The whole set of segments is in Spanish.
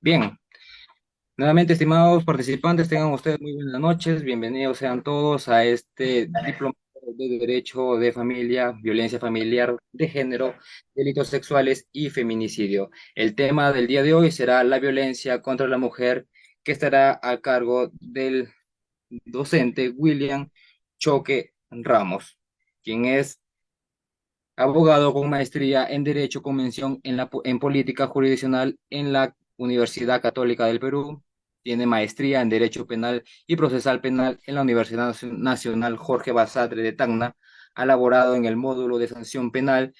Bien, nuevamente, estimados participantes, tengan ustedes muy buenas noches. Bienvenidos sean todos a este diplomado de Derecho de Familia, Violencia Familiar, de Género, Delitos Sexuales y Feminicidio. El tema del día de hoy será la violencia contra la mujer, que estará a cargo del docente William Choque Ramos, quien es abogado con maestría en Derecho Convención en Política Jurisdiccional en la Universidad Católica del Perú. Tiene maestría en Derecho Penal y Procesal Penal en la Universidad Nacional Jorge Basadre de Tacna. Ha laborado en el módulo de sanción penal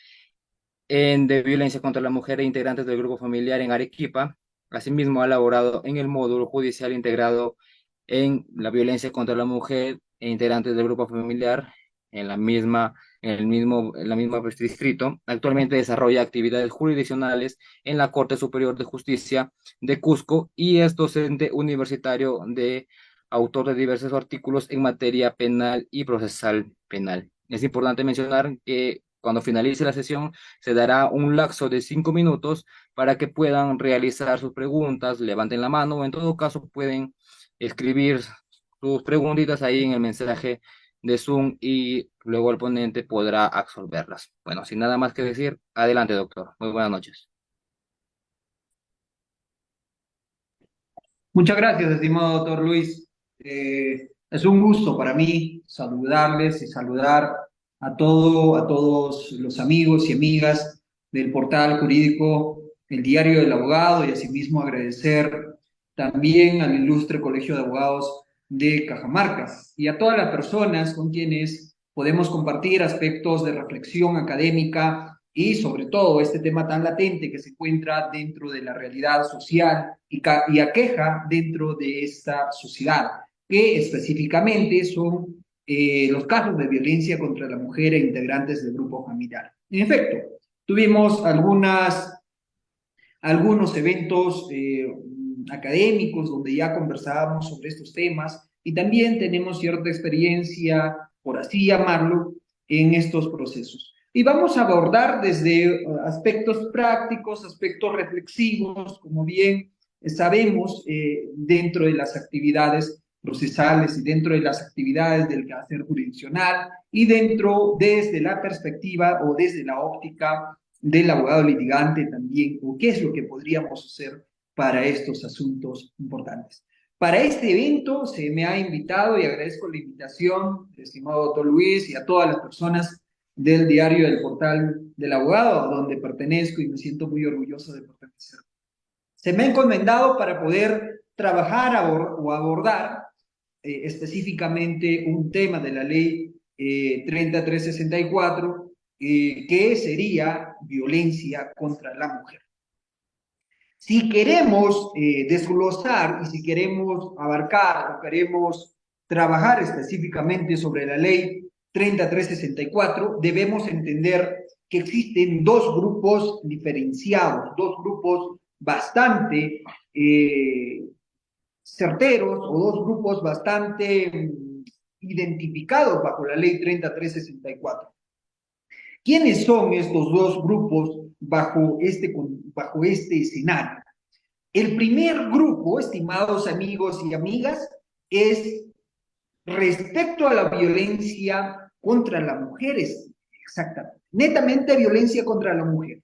de violencia contra la mujer e integrantes del grupo familiar en Arequipa. Asimismo, ha laborado en el módulo judicial integrado en la violencia contra la mujer e integrantes del grupo familiar en en la misma distrito. Actualmente desarrolla actividades jurisdiccionales en la Corte Superior de Justicia de Cusco y es docente universitario autor de diversos artículos en materia penal y procesal penal. Es importante mencionar que cuando finalice la sesión se dará un lapso de 5 minutos para que puedan realizar sus preguntas, levanten la mano o en todo caso pueden escribir sus preguntitas ahí en el mensaje de Zoom y luego el ponente podrá absolverlas. Bueno, sin nada más que decir, adelante, doctor. Muy buenas noches. Muchas gracias, estimado doctor Luis. Es un gusto para mí saludarles y saludar a todos los amigos y amigas del portal jurídico El Diario del Abogado y asimismo agradecer también al ilustre Colegio de Abogados de Cajamarca y a todas las personas con quienes podemos compartir aspectos de reflexión académica y sobre todo este tema tan latente que se encuentra dentro de la realidad social y aqueja dentro de esta sociedad, que específicamente son los casos de violencia contra la mujer e integrantes del grupo familiar. En efecto, tuvimos algunos eventos académicos donde ya conversábamos sobre estos temas y también tenemos cierta experiencia, por así llamarlo, en estos procesos. Y vamos a abordar desde aspectos prácticos, aspectos reflexivos, como bien sabemos, dentro de las actividades procesales y dentro de las actividades del quehacer jurisdiccional y dentro desde la perspectiva o desde la óptica del abogado litigante también, o qué es lo que podríamos hacer para estos asuntos importantes. Para este evento se me ha invitado y agradezco la invitación, estimado doctor Luis, y a todas las personas del diario del portal del abogado, a donde pertenezco y me siento muy orgulloso de pertenecer. Se me ha encomendado para poder trabajar o abordar específicamente un tema de la ley 3364, que sería violencia contra la mujer. Si queremos desglosar y si queremos abarcar o queremos trabajar específicamente sobre la ley 3364, debemos entender que existen dos grupos diferenciados, dos grupos bastante certeros o dos grupos bastante identificados bajo la ley 3364. ¿Quiénes son estos dos grupos bajo este escenario? El primer grupo, estimados amigos y amigas, es respecto a la violencia contra las mujeres, exactamente, netamente violencia contra la mujer.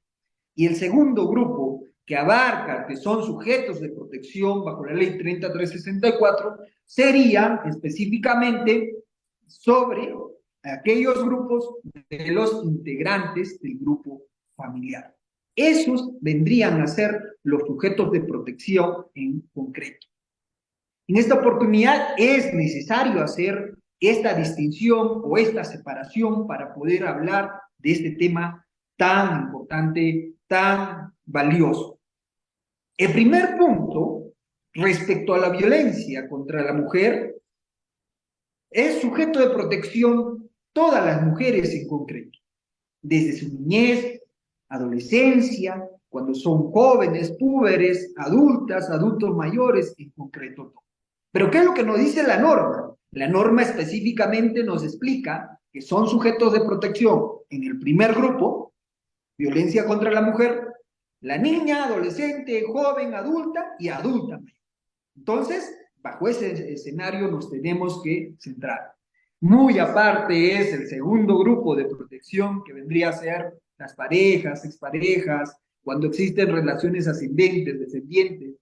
Y el segundo grupo, que abarca, que son sujetos de protección bajo la ley 3364, sería específicamente sobre aquellos grupos de los integrantes del grupo familiar. Esos vendrían a ser los sujetos de protección en concreto. En esta oportunidad es necesario hacer esta distinción o esta separación para poder hablar de este tema tan importante, tan valioso. El primer punto, respecto a la violencia contra la mujer, es sujeto de protección todas las mujeres en concreto, desde su niñez, adolescencia, cuando son jóvenes, púberes, adultas, adultos mayores, en concreto. Pero ¿qué es lo que nos dice la norma? La norma específicamente nos explica que son sujetos de protección en el primer grupo, violencia contra la mujer, la niña, adolescente, joven, adulta y adulta mayor. Entonces, bajo ese escenario nos tenemos que centrar. Muy aparte es el segundo grupo de protección que vendría a ser las parejas, exparejas, cuando existen relaciones ascendentes, descendientes,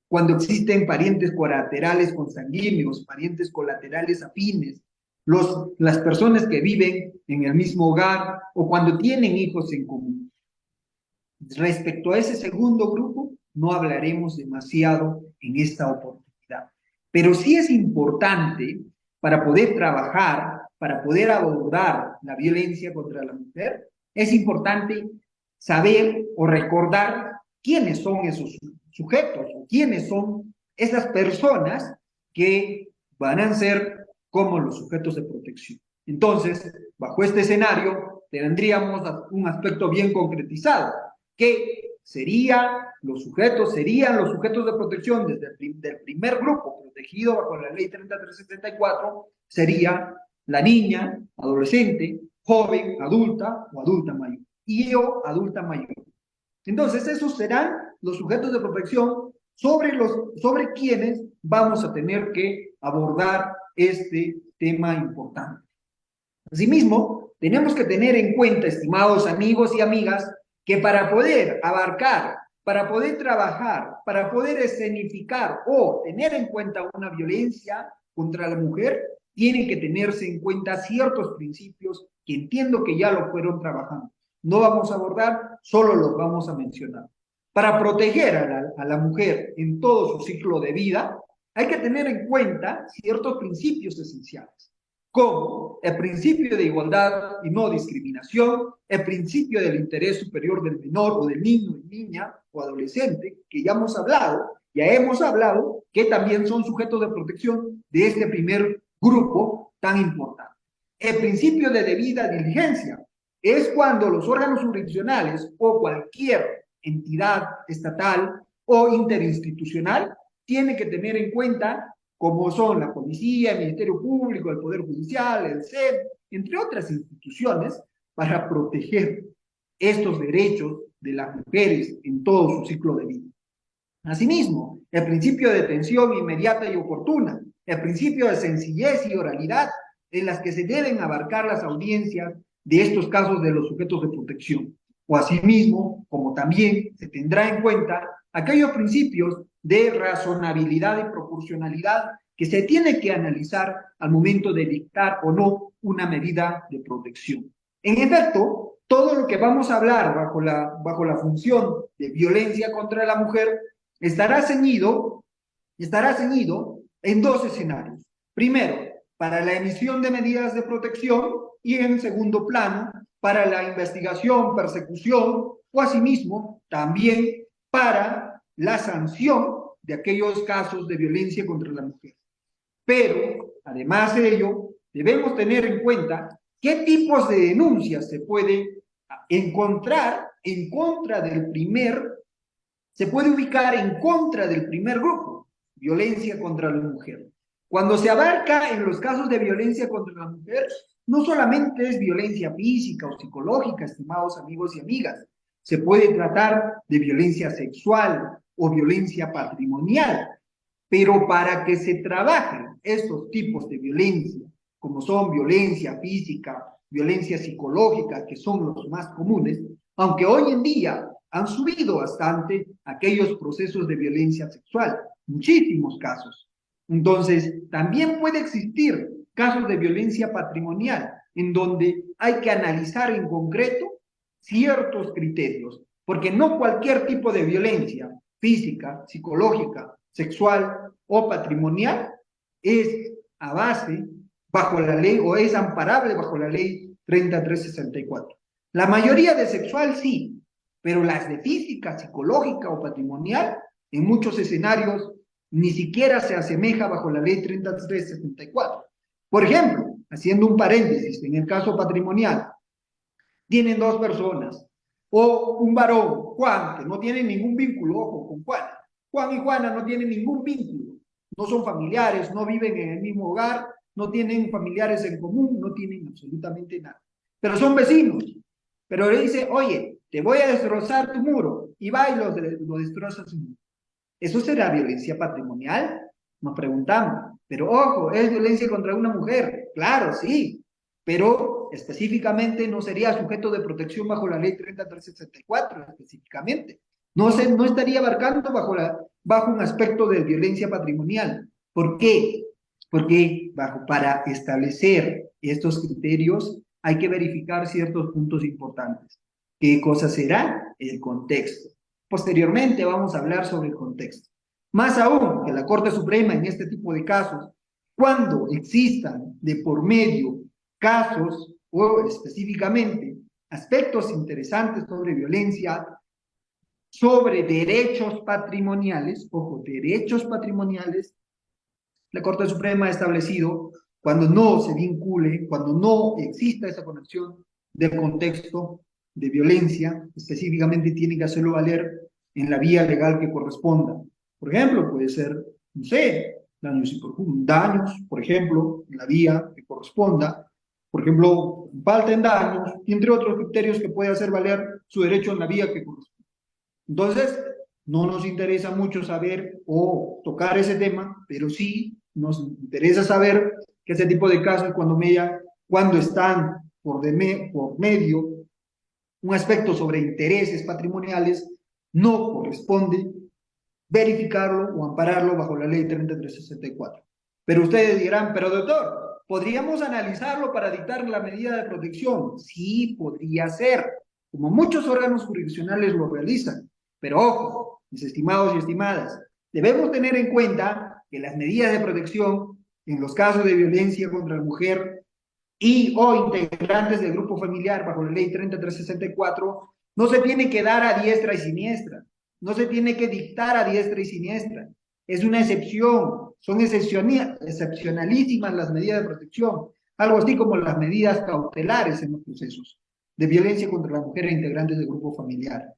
cuando existen parientes colaterales consanguíneos, parientes colaterales afines, las personas que viven en el mismo hogar o cuando tienen hijos en común. Respecto a ese segundo grupo, no hablaremos demasiado en esta oportunidad. Pero sí es importante para poder trabajar, para poder abordar la violencia contra la mujer, es importante saber o recordar quiénes son esos sujetos o quiénes son esas personas que van a ser como los sujetos de protección. Entonces, bajo este escenario, tendríamos un aspecto bien concretizado que serían los sujetos de protección desde del primer grupo protegido bajo la ley 3374, sería la niña, adolescente, joven, adulta o adulta mayor, y o adulta mayor. Entonces, esos serán los sujetos de protección sobre quienes vamos a tener que abordar este tema importante. Asimismo, tenemos que tener en cuenta, estimados amigos y amigas, que para poder abarcar, para poder trabajar, para poder escenificar o tener en cuenta una violencia contra la mujer, tienen que tenerse en cuenta ciertos principios que entiendo que ya lo fueron trabajando. No vamos a abordar, solo los vamos a mencionar. Para proteger a la mujer en todo su ciclo de vida, hay que tener en cuenta ciertos principios esenciales como el principio de igualdad y no discriminación, el principio del interés superior del menor o del niño, niña o adolescente, que ya hemos hablado que también son sujetos de protección de este primer grupo tan importante. El principio de debida diligencia es cuando los órganos jurisdiccionales o cualquier entidad estatal o interinstitucional tiene que tener en cuenta como son la policía, el Ministerio Público, el Poder Judicial, el SEM, entre otras instituciones, para proteger estos derechos de las mujeres en todo su ciclo de vida. Asimismo, el principio de detención inmediata y oportuna, el principio de sencillez y oralidad en las que se deben abarcar las audiencias de estos casos de los sujetos de protección. O asimismo, como también se tendrá en cuenta aquellos principios de razonabilidad y proporcionalidad que se tiene que analizar al momento de dictar o no una medida de protección. En efecto, todo lo que vamos a hablar bajo la función de violencia contra la mujer estará ceñido en dos escenarios. Primero, para la emisión de medidas de protección y en segundo plano, para la investigación, persecución o asimismo también para la sanción de aquellos casos de violencia contra la mujer. Pero, además de ello, debemos tener en cuenta qué tipos de denuncias se puede encontrar en contra se puede ubicar en contra del primer grupo, violencia contra la mujer. Cuando se abarca en los casos de violencia contra la mujer, no solamente es violencia física o psicológica, estimados amigos y amigas, se puede tratar de violencia sexual o violencia patrimonial, pero para que se trabajen estos tipos de violencia, como son violencia física, violencia psicológica, que son los más comunes, aunque hoy en día han subido bastante aquellos procesos de violencia sexual, muchísimos casos. Entonces, también puede existir casos de violencia patrimonial, en donde hay que analizar en concreto ciertos criterios, porque no cualquier tipo de violencia física, psicológica, sexual o patrimonial es a base bajo la ley o es amparable bajo la ley 3364. La mayoría de sexual sí, pero las de física, psicológica o patrimonial, en muchos escenarios, ni siquiera se asemeja bajo la ley 3364. Por ejemplo, haciendo un paréntesis, en el caso patrimonial, tienen dos personas, o un varón, Juan, que no tiene ningún vínculo, ojo, con Juana. Juan y Juana no tienen ningún vínculo, no son familiares, no viven en el mismo hogar, no tienen familiares en común, no tienen absolutamente nada. Pero son vecinos, pero le dice, oye, te voy a destrozar tu muro, y va y lo destroza su muro. ¿Eso será violencia patrimonial? Nos preguntamos. Pero ojo, ¿es violencia contra una mujer? Claro, sí, pero específicamente no sería sujeto de protección bajo la ley 30364, específicamente. No estaría abarcando bajo un aspecto de violencia patrimonial. ¿Por qué? Porque para establecer estos criterios hay que verificar ciertos puntos importantes. ¿Qué cosa será? El contexto. Posteriormente vamos a hablar sobre el contexto. Más aún que la Corte Suprema en este tipo de casos, cuando existan de por medio casos o específicamente aspectos interesantes sobre violencia, sobre derechos patrimoniales, ojo, derechos patrimoniales, la Corte Suprema ha establecido cuando no se vincule, cuando no exista esa conexión del contexto de violencia, específicamente tiene que hacerlo valer en la vía legal que corresponda. Por ejemplo, puede ser, no sé, daños, por ejemplo, en la vía que corresponda, por ejemplo, falta en daños, entre otros criterios que puede hacer valer su derecho en la vía que corresponda. Entonces, no nos interesa mucho saber o tocar ese tema, pero sí nos interesa saber que ese tipo de casos, cuando están por medio un aspecto sobre intereses patrimoniales, no corresponde verificarlo o ampararlo bajo la ley 3364. Pero ustedes dirán, pero doctor, ¿podríamos analizarlo para dictar la medida de protección? Sí, podría ser, como muchos órganos jurisdiccionales lo realizan. Pero ojo, mis estimados y estimadas, debemos tener en cuenta que las medidas de protección en los casos de violencia contra la mujer y o integrantes del grupo familiar bajo la ley 3364 no se tiene que dar a diestra y siniestra, no se tiene que dictar a diestra y siniestra. Es una excepción, son excepcionalísimas las medidas de protección, algo así como las medidas cautelares en los procesos de violencia contra la mujer e integrantes del grupo familiar.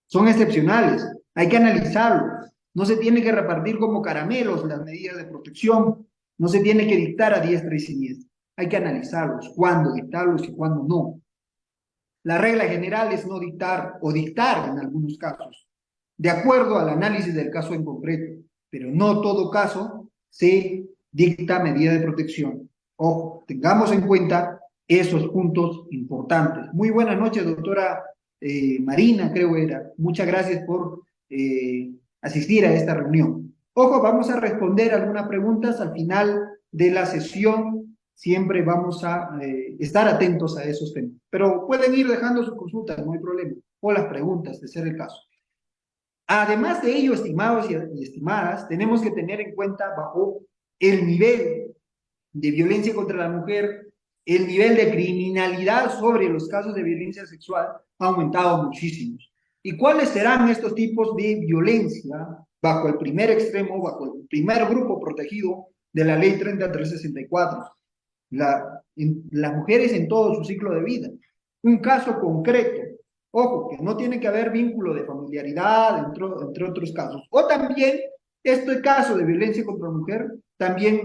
Son excepcionales, hay que analizarlos. No se tiene que repartir como caramelos las medidas de protección, no se tiene que dictar a diestra y siniestra. Hay que analizarlos, cuándo dictarlos y cuándo no. La regla general es no dictar o dictar en algunos casos, de acuerdo al análisis del caso en concreto, pero no todo caso se dicta medida de protección. Ojo, tengamos en cuenta esos puntos importantes. Muy buenas noches, doctora Marina, creo era. Muchas gracias por asistir a esta reunión. Ojo, vamos a responder algunas preguntas al final de la sesión. Siempre vamos a estar atentos a esos temas. Pero pueden ir dejando sus consultas, no hay problema, o las preguntas, de ser el caso. Además de ello, estimados y estimadas, tenemos que tener en cuenta bajo el nivel de violencia contra la mujer, el nivel de criminalidad sobre los casos de violencia sexual ha aumentado muchísimo. ¿Y cuáles serán estos tipos de violencia bajo el primer extremo, bajo el primer grupo protegido de la ley 3364? Las mujeres en todo su ciclo de vida. Un caso concreto, ojo, que no tiene que haber vínculo de familiaridad, entre otros casos. O también, este caso de violencia contra la mujer, también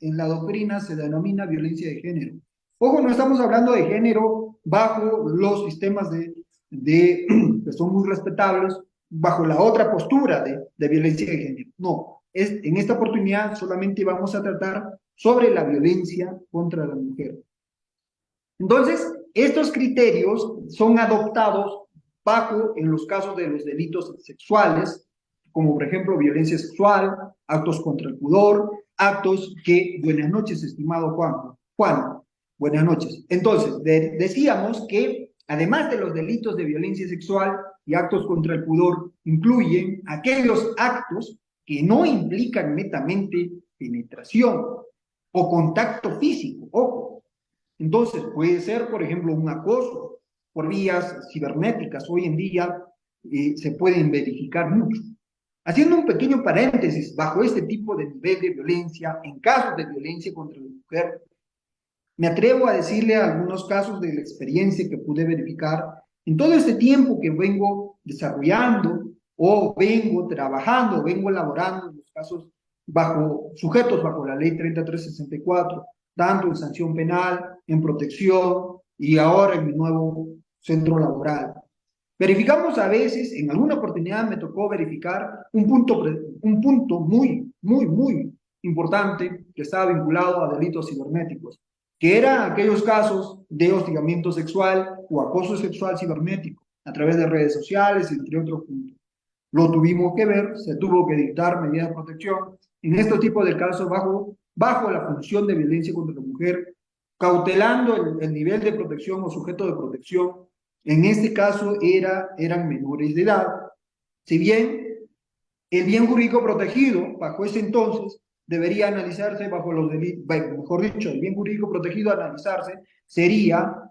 en la doctrina se denomina violencia de género. Ojo, no estamos hablando de género bajo los sistemas que son muy respetables, bajo la otra postura de violencia de género. No, en esta oportunidad solamente vamos a tratar sobre la violencia contra la mujer. Entonces, estos criterios son adoptados en los casos de los delitos sexuales, como por ejemplo violencia sexual, actos contra el pudor, actos que... Buenas noches, estimado Juan. Juan, buenas noches. Entonces, decíamos que además de los delitos de violencia sexual y actos contra el pudor, incluyen aquellos actos que no implican netamente penetración o contacto físico, ojo. Entonces, puede ser, por ejemplo, un acoso por vías cibernéticas. Hoy en día se pueden verificar mucho. Haciendo un pequeño paréntesis, bajo este tipo de nivel de violencia, en casos de violencia contra la mujer, me atrevo a decirle algunos casos de la experiencia que pude verificar en todo este tiempo que vengo desarrollando o vengo trabajando, vengo elaborando los casos sujetos bajo la ley 3364, tanto en sanción penal, en protección y ahora en mi nuevo centro laboral. Verificamos a veces, en alguna oportunidad me tocó verificar un punto muy importante que estaba vinculado a delitos cibernéticos, que eran aquellos casos de hostigamiento sexual o acoso sexual cibernético a través de redes sociales, entre otros puntos. Lo tuvimos que ver, se tuvo que dictar medidas de protección en este tipo de casos bajo la función de violencia contra la mujer, cautelando el nivel de protección o sujeto de protección. En este caso eran menores de edad. Si bien el bien jurídico protegido bajo ese entonces debería analizarse bajo los delitos, mejor dicho, el bien jurídico protegido a analizarse sería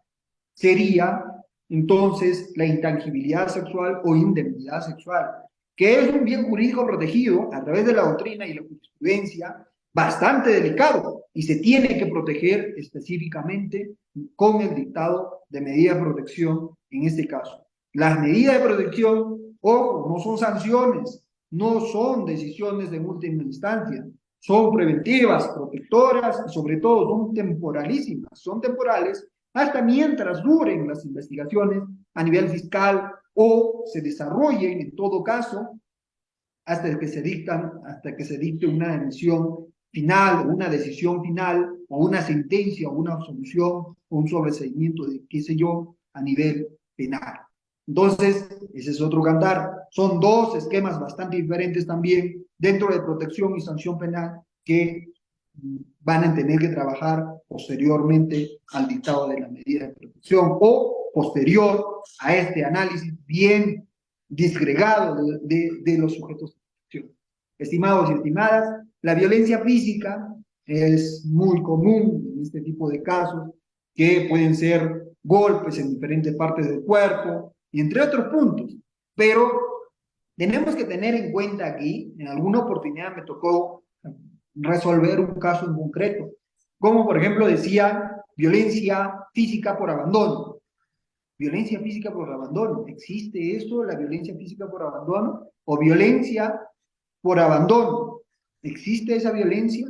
entonces la intangibilidad sexual o indemnidad sexual, que es un bien jurídico protegido a través de la doctrina y la jurisprudencia bastante delicado y se tiene que proteger específicamente con el dictado de medidas de protección en este caso. Las medidas de protección, ojo, no son sanciones, no son decisiones de última instancia, son preventivas, protectoras y sobre todo son temporalísimas, son temporales hasta mientras duren las investigaciones a nivel fiscal o se desarrollen en todo caso hasta que se dicte una emisión final, una decisión final, o una sentencia, o una absolución, o un sobreseimiento de qué sé yo, a nivel penal. Entonces, ese es otro cantar. Son dos esquemas bastante diferentes también dentro de protección y sanción penal que van a tener que trabajar posteriormente al dictado de la medida de protección o posterior a este análisis bien disgregado de los sujetos de protección. Estimados y estimadas, la violencia física es muy común en este tipo de casos, que pueden ser golpes en diferentes partes del cuerpo y entre otros puntos, pero tenemos que tener en cuenta aquí, en alguna oportunidad me tocó resolver un caso en concreto, como por ejemplo decía violencia física por abandono. Violencia física por abandono. ¿Existe eso, la violencia física por abandono? ¿O violencia por abandono? ¿Existe esa violencia?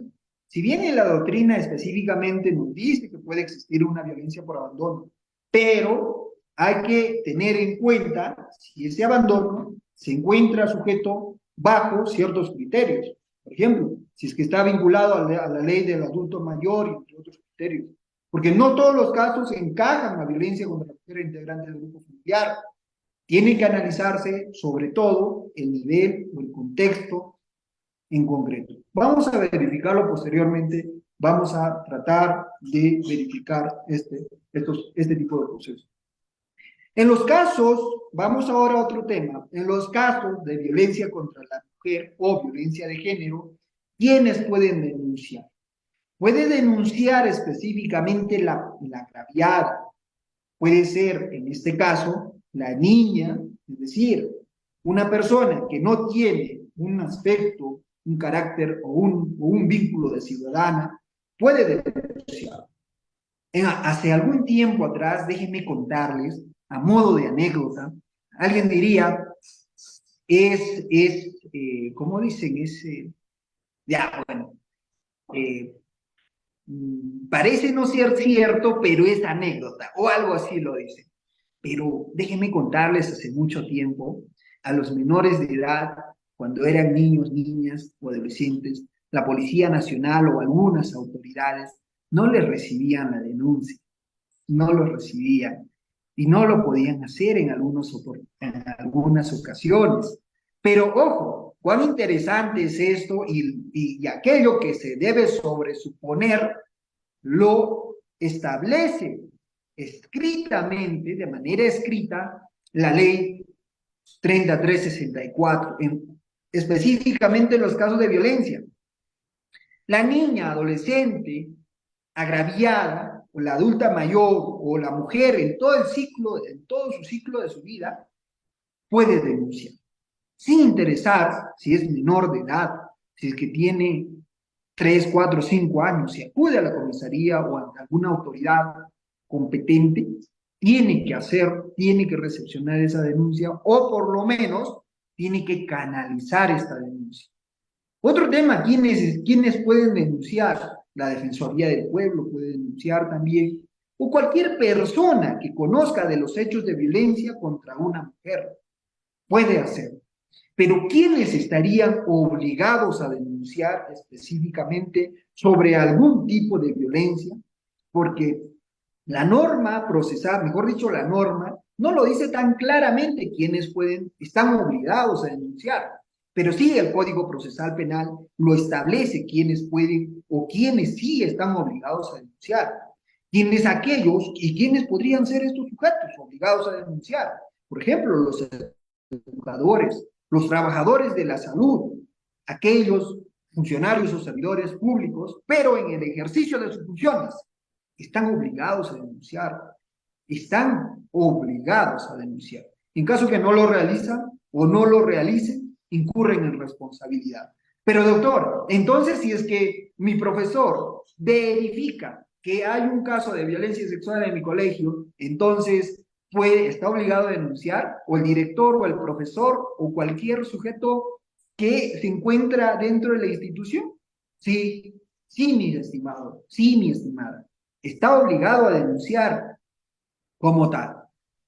Si bien en la doctrina específicamente nos dice que puede existir una violencia por abandono, pero hay que tener en cuenta si ese abandono se encuentra sujeto bajo ciertos criterios. Por ejemplo, si es que está vinculado a la ley del adulto mayor y entre otros criterios. Porque no todos los casos encajan la violencia contra la mujer integrante del grupo familiar. Tiene que analizarse sobre todo el nivel o el contexto en concreto. Vamos a verificarlo posteriormente, vamos a tratar de verificar este tipo de procesos. En los casos, vamos ahora a otro tema, en los casos de violencia contra la mujer o violencia de género, ¿quiénes pueden denunciar? Puede denunciar específicamente la agraviada, puede ser en este caso la niña, es decir, una persona que no tiene un aspecto, un carácter o un vínculo de ciudadana, puede denunciar. Hace algún tiempo atrás, déjenme contarles, a modo de anécdota, alguien diría, ¿cómo dicen? Ya, bueno, eh, parece no ser cierto, pero es anécdota, o algo así lo dicen. Pero déjenme contarles, hace mucho tiempo, a los menores de edad, cuando eran niños, niñas o adolescentes, la Policía Nacional o algunas autoridades no les recibían la denuncia, no lo recibían y no lo podían hacer en algunas ocasiones. Pero ojo, cuán interesante es esto y aquello que se debe sobresuponer lo establece escritamente, de manera escrita, la ley 3364, específicamente en los casos de violencia. La niña, adolescente, agraviada, o la adulta mayor, o la mujer en todo su ciclo de su vida, puede denunciar, sin interesar si es menor de edad, si es que tiene 3, 4, 5 años, si acude a la comisaría o a alguna autoridad competente, tiene que recepcionar esa denuncia o por lo menos tiene que canalizar esta denuncia. Otro tema, ¿quiénes pueden denunciar? La Defensoría del Pueblo puede denunciar también, o cualquier persona que conozca de los hechos de violencia contra una mujer. Puede hacerlo. Pero ¿quiénes estarían obligados a denunciar específicamente sobre algún tipo de violencia? Porque la norma procesal, mejor dicho, la norma, no lo dice tan claramente quiénes están obligados a denunciar, pero sí el Código Procesal Penal lo establece quiénes pueden o quiénes sí están obligados a denunciar. ¿Quiénes aquellos y quiénes podrían ser estos sujetos obligados a denunciar? Por ejemplo, los educadores, los trabajadores de la salud, aquellos funcionarios o servidores públicos, pero en el ejercicio de sus funciones, están obligados a denunciar, están obligados a denunciar. En caso que no lo realizan o no lo realicen, incurren en responsabilidad. Pero doctor, entonces si es que mi profesor verifica que hay un caso de violencia sexual en mi colegio, entonces está obligado a denunciar, o el director, o el profesor, o cualquier sujeto que se encuentra dentro de la institución. Sí, sí, mi estimado, sí, mi estimada. Está obligado a denunciar como tal.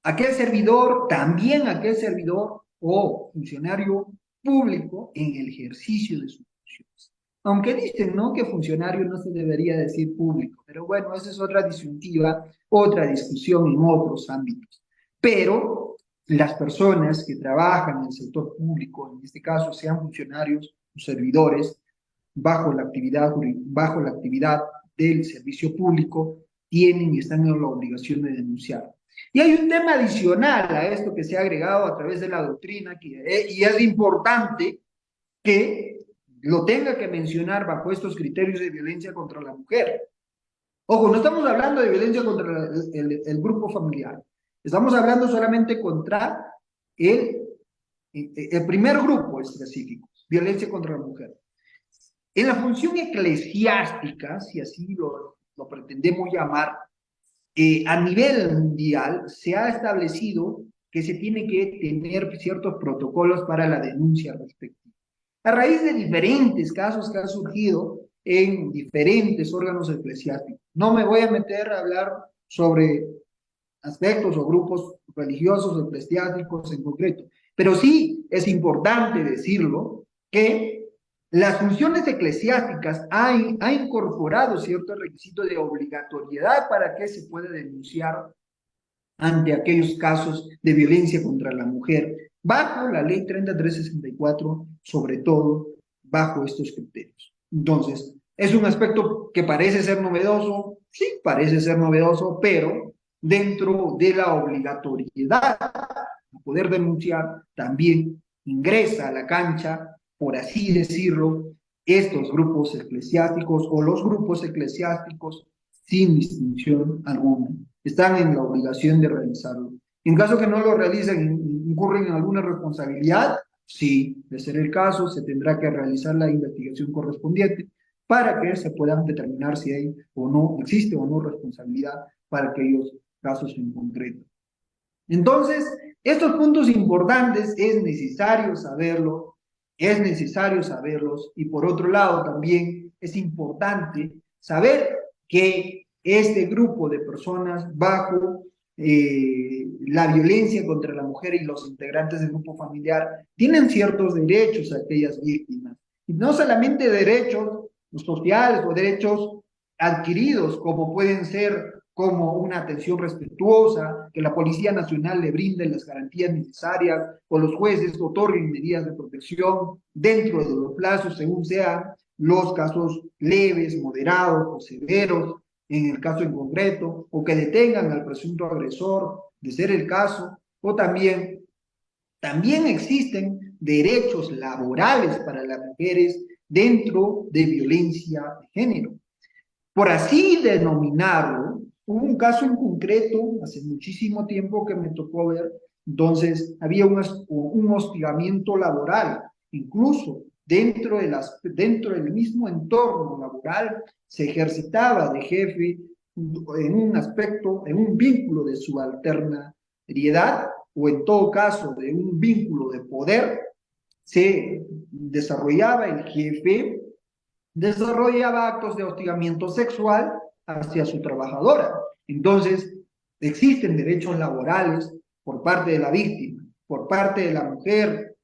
Aquel servidor, también aquel servidor o funcionario público en el ejercicio de sus funciones. Aunque dicen, ¿no?, que funcionario no se debería decir público, pero bueno, esa es otra disyuntiva, otra discusión en otros ámbitos. Pero las personas que trabajan en el sector público, en este caso sean funcionarios o servidores, bajo la actividad del servicio público, tienen y están en la obligación de denunciar. Y hay un tema adicional a esto que se ha agregado a través de la doctrina, y es importante que lo tenga que mencionar bajo estos criterios de violencia contra la mujer. Ojo, no estamos hablando de violencia contra el grupo familiar, estamos hablando solamente contra el, el primer grupo específico, violencia contra la mujer. En la función eclesiástica, si así lo pretendemos llamar, a nivel mundial se ha establecido que se tiene que tener ciertos protocolos para la denuncia respectiva. A raíz de diferentes casos que han surgido en diferentes órganos eclesiásticos. No me voy a meter a hablar sobre aspectos o grupos religiosos o eclesiásticos en concreto, pero sí es importante decirlo que las funciones eclesiásticas ha incorporado ciertos requisitos de obligatoriedad para que se pueda denunciar ante aquellos casos de violencia contra la mujer, bajo la ley 3364, sobre todo bajo estos criterios. Entonces, es un aspecto que parece ser novedoso, sí, parece ser novedoso, pero dentro de la obligatoriedad de poder denunciar, también ingresa a la cancha, por así decirlo, estos grupos eclesiásticos o los grupos eclesiásticos sin distinción alguna. Están en la obligación de realizarlo. En caso que no lo realicen, incurren en alguna responsabilidad, sí, de ser el caso, se tendrá que realizar la investigación correspondiente para que se puedan determinar si hay o no, existe o no responsabilidad para aquellos casos en concreto. Entonces, estos puntos importantes es necesario saberlos, y por otro lado también es importante saber que este grupo de personas bajo la violencia contra la mujer y los integrantes del grupo familiar tienen ciertos derechos a aquellas víctimas, y no solamente derechos sociales o derechos adquiridos, como pueden ser como una atención respetuosa, que la Policía Nacional le brinde las garantías necesarias, o los jueces otorguen medidas de protección dentro de los plazos, según sean los casos leves, moderados o severos, en el caso en concreto, o que detengan al presunto agresor, de ser el caso, o también existen derechos laborales para las mujeres dentro de violencia de género. Por así denominarlo, hubo un caso en concreto hace muchísimo tiempo que me tocó ver. Entonces había un hostigamiento laboral, incluso dentro del mismo entorno laboral se ejercitaba de jefe en un aspecto, en un vínculo de subalternidad, o en todo caso de un vínculo de poder. Se desarrollaba el jefe, desarrollaba actos de hostigamiento sexual hacia su trabajadora. Entonces, existen derechos laborales por parte de la víctima, por parte de la mujer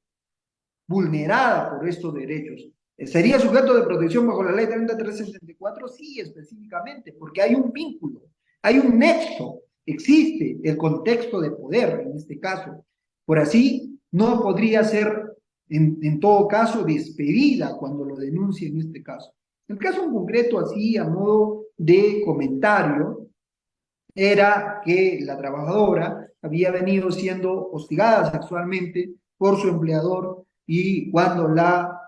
vulnerada por estos derechos. ¿Sería sujeto de protección bajo la ley 3364? Sí, específicamente, porque hay un vínculo, hay un nexo, existe el contexto de poder en este caso. Por así, no podría ser en todo caso despedida cuando lo denuncie en este caso. El caso en concreto, así a modo de comentario, era que la trabajadora había venido siendo hostigada sexualmente por su empleador y cuando la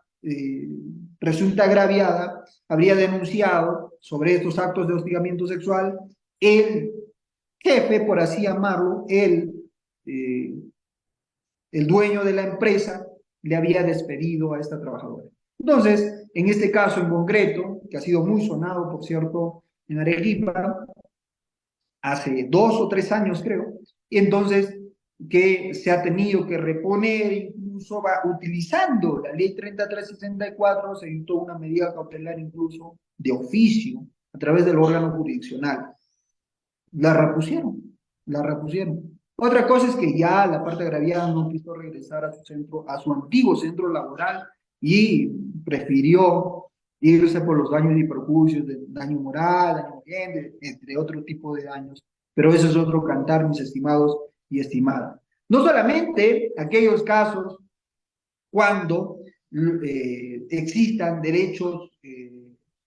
presunta agraviada habría denunciado sobre estos actos de hostigamiento sexual, el jefe, por así llamarlo, eh, el dueño de la empresa, le había despedido a esta trabajadora. Entonces, en este caso en concreto, que ha sido muy sonado, por cierto, en Arequipa, hace 2 o 3 años creo, y entonces que se ha tenido que reponer, incluso utilizando la ley 3364, se dictó una medida cautelar incluso de oficio a través del órgano jurisdiccional. La repusieron, la repusieron. Otra cosa es que ya la parte agraviada no quiso regresar a su centro, a su antiguo centro laboral y prefirió irse por los daños y perjuicios, de daño moral, daño ambiente, entre otro tipo de daños. Pero eso es otro cantar, mis estimados y estimadas. No solamente aquellos casos cuando existan derechos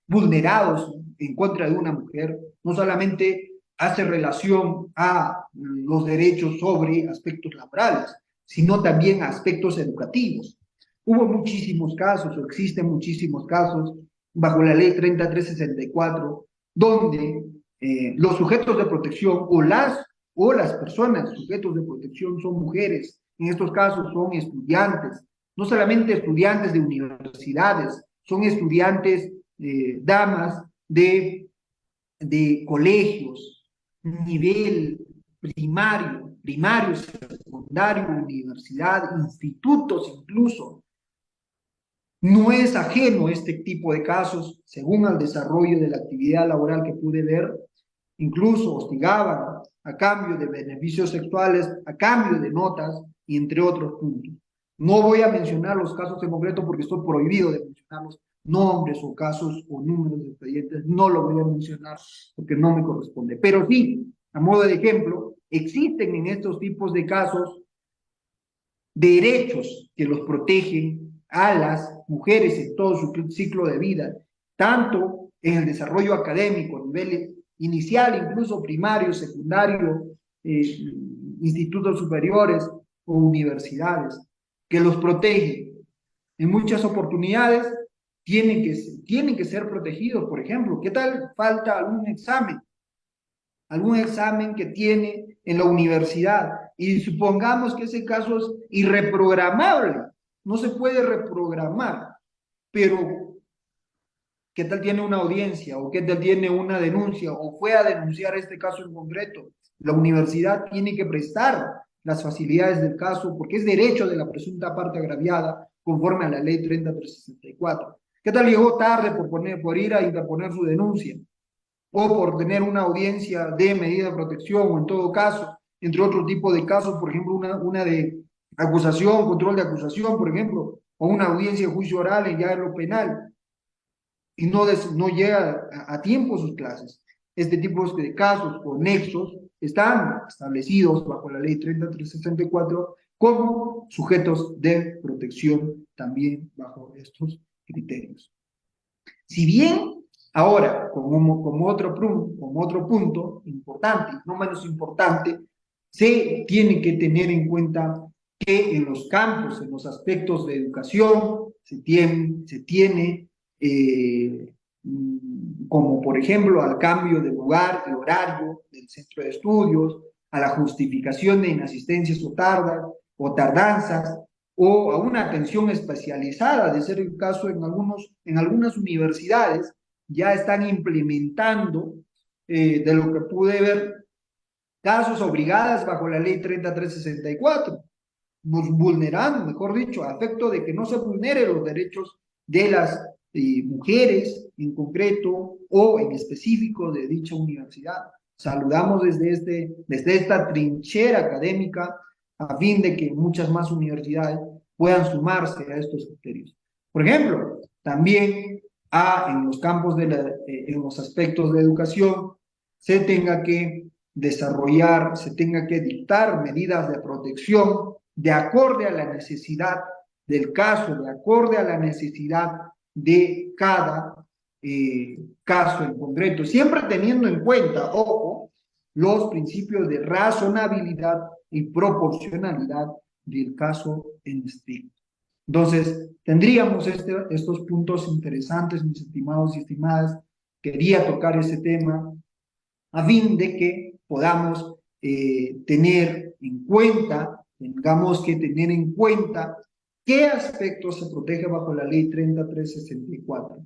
vulnerados en contra de una mujer, no solamente hace relación a los derechos sobre aspectos laborales, sino también a aspectos educativos. Hubo muchísimos casos, o existen muchísimos casos, bajo la ley 3364, donde los sujetos de protección o las personas sujetos de protección son mujeres, en estos casos son estudiantes, no solamente estudiantes de universidades, son estudiantes, damas de colegios, nivel primario, secundario, universidad, institutos incluso. No es ajeno este tipo de casos, según el desarrollo de la actividad laboral que pude ver, incluso hostigaban a cambio de beneficios sexuales, a cambio de notas y entre otros puntos. No voy a mencionar los casos en concreto porque estoy prohibido de mencionar los nombres o casos o números de expedientes, no lo voy a mencionar porque no me corresponde. Pero sí, a modo de ejemplo, existen en estos tipos de casos derechos que los protegen a las mujeres en todo su ciclo de vida, tanto en el desarrollo académico, a nivel inicial, incluso primario, secundario, institutos superiores o universidades, que los protegen. En muchas oportunidades tienen que ser protegidos. Por ejemplo, ¿qué tal falta algún examen? Algún examen que tiene en la universidad y supongamos que ese caso es irreprogramable, no se puede reprogramar, pero ¿qué tal tiene una audiencia o qué tal tiene una denuncia o fue a denunciar este caso en concreto? La universidad tiene que prestar las facilidades del caso porque es derecho de la presunta parte agraviada conforme a la ley 3364. ¿Qué tal llegó tarde por ir a interponer su denuncia? O por tener una audiencia de medida de protección, o en todo caso, entre otro tipo de casos, por ejemplo, una de acusación, control de acusación, por ejemplo, o una audiencia de juicio oral ya en lo penal, y no llega a tiempo sus clases. Este tipo de casos o nexos están establecidos bajo la ley 3364 como sujetos de protección también bajo estos criterios. Si bien ahora, como otro punto importante, no menos importante, se tiene que tener en cuenta que en los campos, en los aspectos de educación, se tiene como por ejemplo al cambio de lugar, de horario del centro de estudios, a la justificación de inasistencias o tardanzas, o a una atención especializada, de ser el caso en algunas universidades, ya están implementando, de lo que pude ver, casos obligadas bajo la ley 3364, vulnerando, mejor dicho, a efecto de que no se vulneren los derechos de las mujeres en concreto o en específico de dicha universidad. saludamos desde esta trinchera académica a fin de que muchas más universidades puedan sumarse a estos criterios. Por ejemplo, también en los campos en los aspectos de educación, se tenga que desarrollar, se tenga que dictar medidas de protección de acorde a la necesidad del caso, de acorde a la necesidad de cada caso en concreto, siempre teniendo en cuenta, ojo, los principios de razonabilidad y proporcionalidad del caso en estricto. Entonces, tendríamos estos puntos interesantes, mis estimados y estimadas. Quería tocar ese tema a fin de que podamos tener en cuenta, tengamos que tener en cuenta qué aspectos se protege bajo la ley 3364.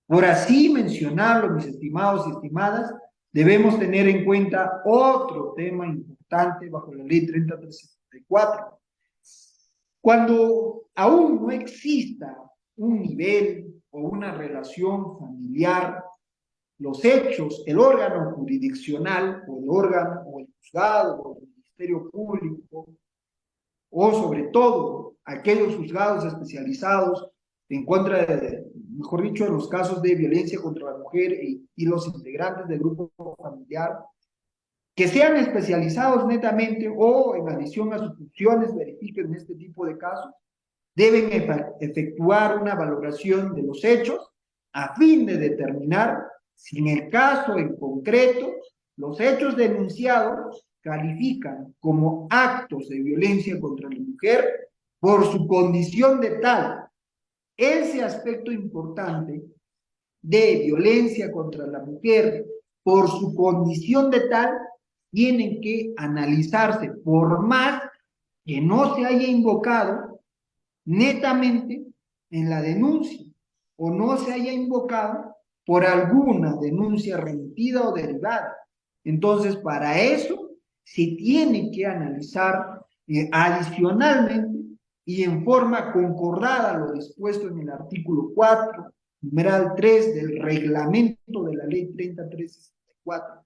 Por así mencionarlo, mis estimados y estimadas, debemos tener en cuenta otro tema importante bajo la ley 3364. Cuando aún no exista un nivel o una relación familiar, los hechos, el órgano jurisdiccional o el órgano o el juzgado o el Ministerio Público o sobre todo aquellos juzgados especializados en contra de, mejor dicho, en los casos de violencia contra la mujer y los integrantes del grupo familiar, que sean especializados netamente o en adición a sus funciones verifiquen este tipo de casos, deben efectuar una valoración de los hechos a fin de determinar si en el caso en concreto los hechos denunciados califican como actos de violencia contra la mujer por su condición de tal. Ese aspecto importante de violencia contra la mujer por su condición de tal tienen que analizarse por más que no se haya invocado netamente en la denuncia o no se haya invocado por alguna denuncia remitida o derivada. Entonces, para eso se tiene que analizar adicionalmente y en forma concordada a lo dispuesto en el artículo 4, numeral 3 del reglamento de la ley 3364.